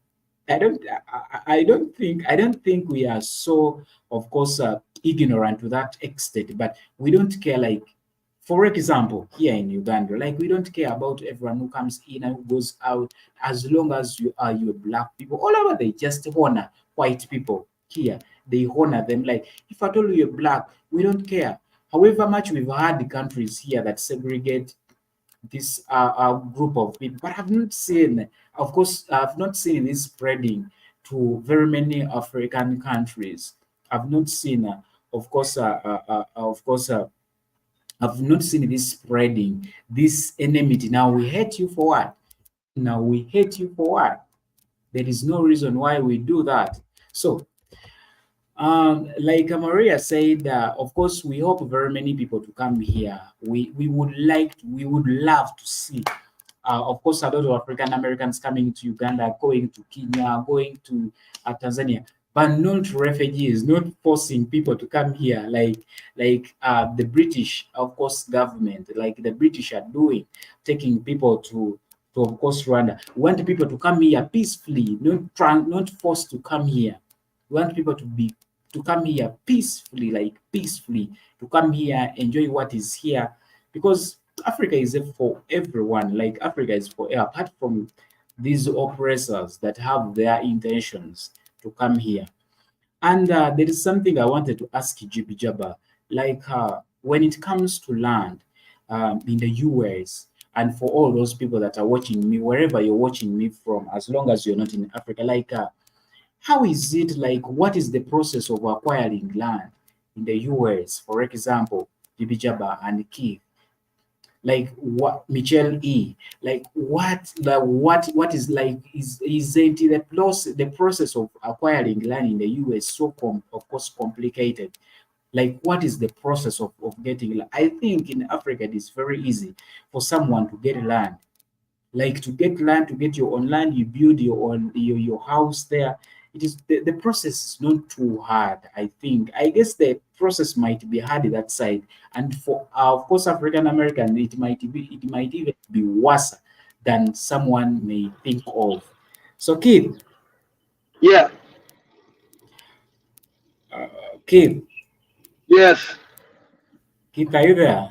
[SPEAKER 3] I don't think we are so, of course, ignorant to that extent, but we don't care. Like, for example, here in Uganda, like, we don't care about everyone who comes in and who goes out, as long as you're black people. All over, they just honor white people here. They honor them. Like, if I told you you're black, we don't care. However much we've had countries here that segregate this group of people, but I've not seen, of course, I've not seen this spreading to very many African countries. I've not seen, I've not seen this spreading, this enmity. Now we hate you for what? Now we hate you for what? There is no reason why we do that. So, like Maria said, of course, we hope very many people to come here. We would love to see, of course, a lot of African Americans coming to Uganda, going to Kenya, going to Tanzania, but not refugees, not forcing people to come here like the British, of course, government, like the British are doing, taking people to of course Rwanda. We want people to come here peacefully, not forced to come here. We want people to come here peacefully, to come here, enjoy what is here, because Africa is for everyone. Like, Africa is for, apart from these oppressors that have their intentions to come here. And there is something I wanted to ask GB Jabba, like, when it comes to land in the US, and for all those people that are watching me, wherever you're watching me from, as long as you're not in Africa, like, how is it, like, what is the process of acquiring land in the US, for example, GB Jabba and Keith? Like, what, Michelle E, like, what is, like, isn't the process of acquiring land in the US so of course complicated? Like, what is the process of getting land? I think in Africa it is very easy for someone to get land. Like, to get land, to get your own land, you build your house there. It is the process is not too hard. I think, I guess the process might be hard that side, and for of course African American, it might even be worse than someone may think of. So Keith,
[SPEAKER 7] Yeah.
[SPEAKER 3] Keith,
[SPEAKER 7] Yes,
[SPEAKER 3] Keith, are you there?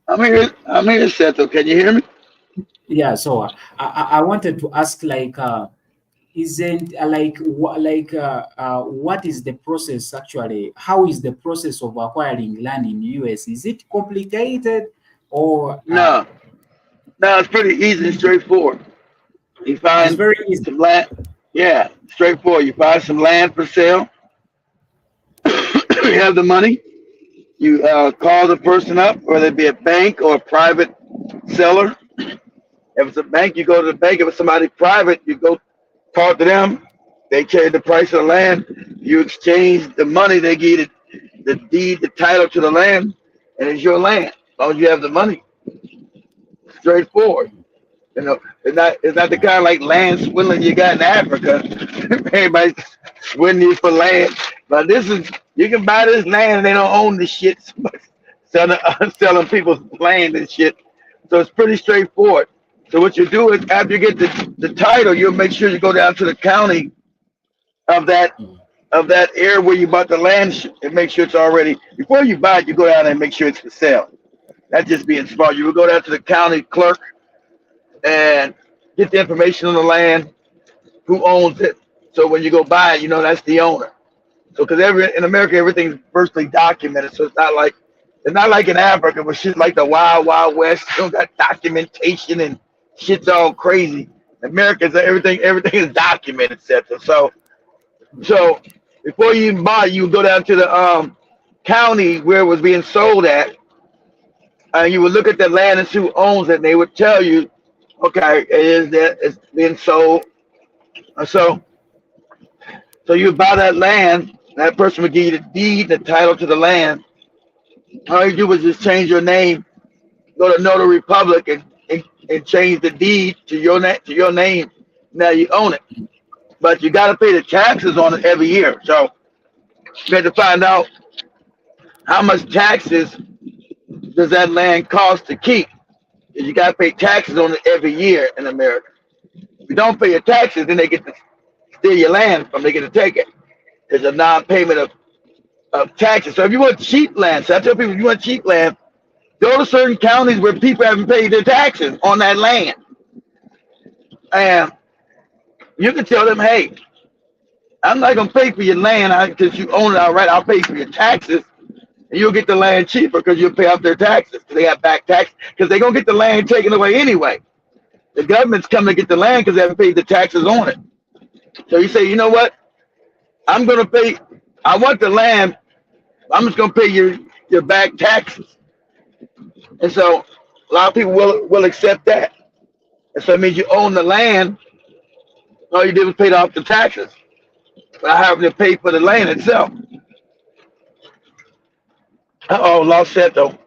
[SPEAKER 7] I'm here. I'm here, Seto. Can you hear me?
[SPEAKER 3] Yeah. So I wanted to ask, like, isn't what is the process actually? How is the process of acquiring land in US? Is it complicated or
[SPEAKER 7] No, no, it's pretty easy and straightforward. You
[SPEAKER 3] it is
[SPEAKER 7] find
[SPEAKER 3] very easy?
[SPEAKER 7] some land. Yeah, straightforward. You find some land for sale. You have the money. You call the person up, whether it be a bank or a private seller. If it's a bank, you go to the bank. If it's somebody private, you go talk to them. They carry the price of the land. You exchange the money. They give you the deed, the title to the land, and it's your land. As long as you have the money, straightforward. You know, it's not the kind of like land swindling you got in Africa. Everybody's swindling you for land. But this is, you can buy this land and they don't own the shit. Selling people's land and shit. So it's pretty straightforward. So what you do is after you get the title, you'll make sure you go down to the county of that area where you bought the land and make sure it's already, before you buy it, you go down and make sure it's for sale. That's just being smart. You will go down to the county clerk and get the information on the land, who owns it. So when you go buy it, you know that's the owner. So because in America everything's virtually documented, so it's not like in Africa where shit's like the wild wild west. You don't got documentation and shit's all crazy. In America, everything is documented, etc. So before you even buy, you go down to the county where it was being sold at, and you would look at the land and see who owns it, and they would tell you, okay, it's being sold. So you buy that land, that person would give you the deed, the title to the land. All you do was just change your name, go to Notary Public and change the deed to your name. Now you own it. But you got to pay the taxes on it every year. So you have to find out how much taxes does that land cost to keep. You got to pay taxes on it every year in America. If you don't pay your taxes, then they get to steal your land from, they get to take it. There's a non-payment of taxes. So if you want cheap land, so I tell people, if you want cheap land, go to certain counties where people haven't paid their taxes on that land. And you can tell them, hey, I'm not going to pay for your land because you own it outright. I'll pay for your taxes. And you'll get the land cheaper because you'll pay off their taxes. They have back taxes because they're going to get the land taken away anyway. The government's coming to get the land because they haven't paid the taxes on it. So you say, you know what? I'm going to pay. I want the land. I'm just going to pay your back taxes. And so a lot of people will accept that. And so it means you own the land. All you did was pay off the taxes. But I have to pay for the land itself. Uh-oh, lost that though.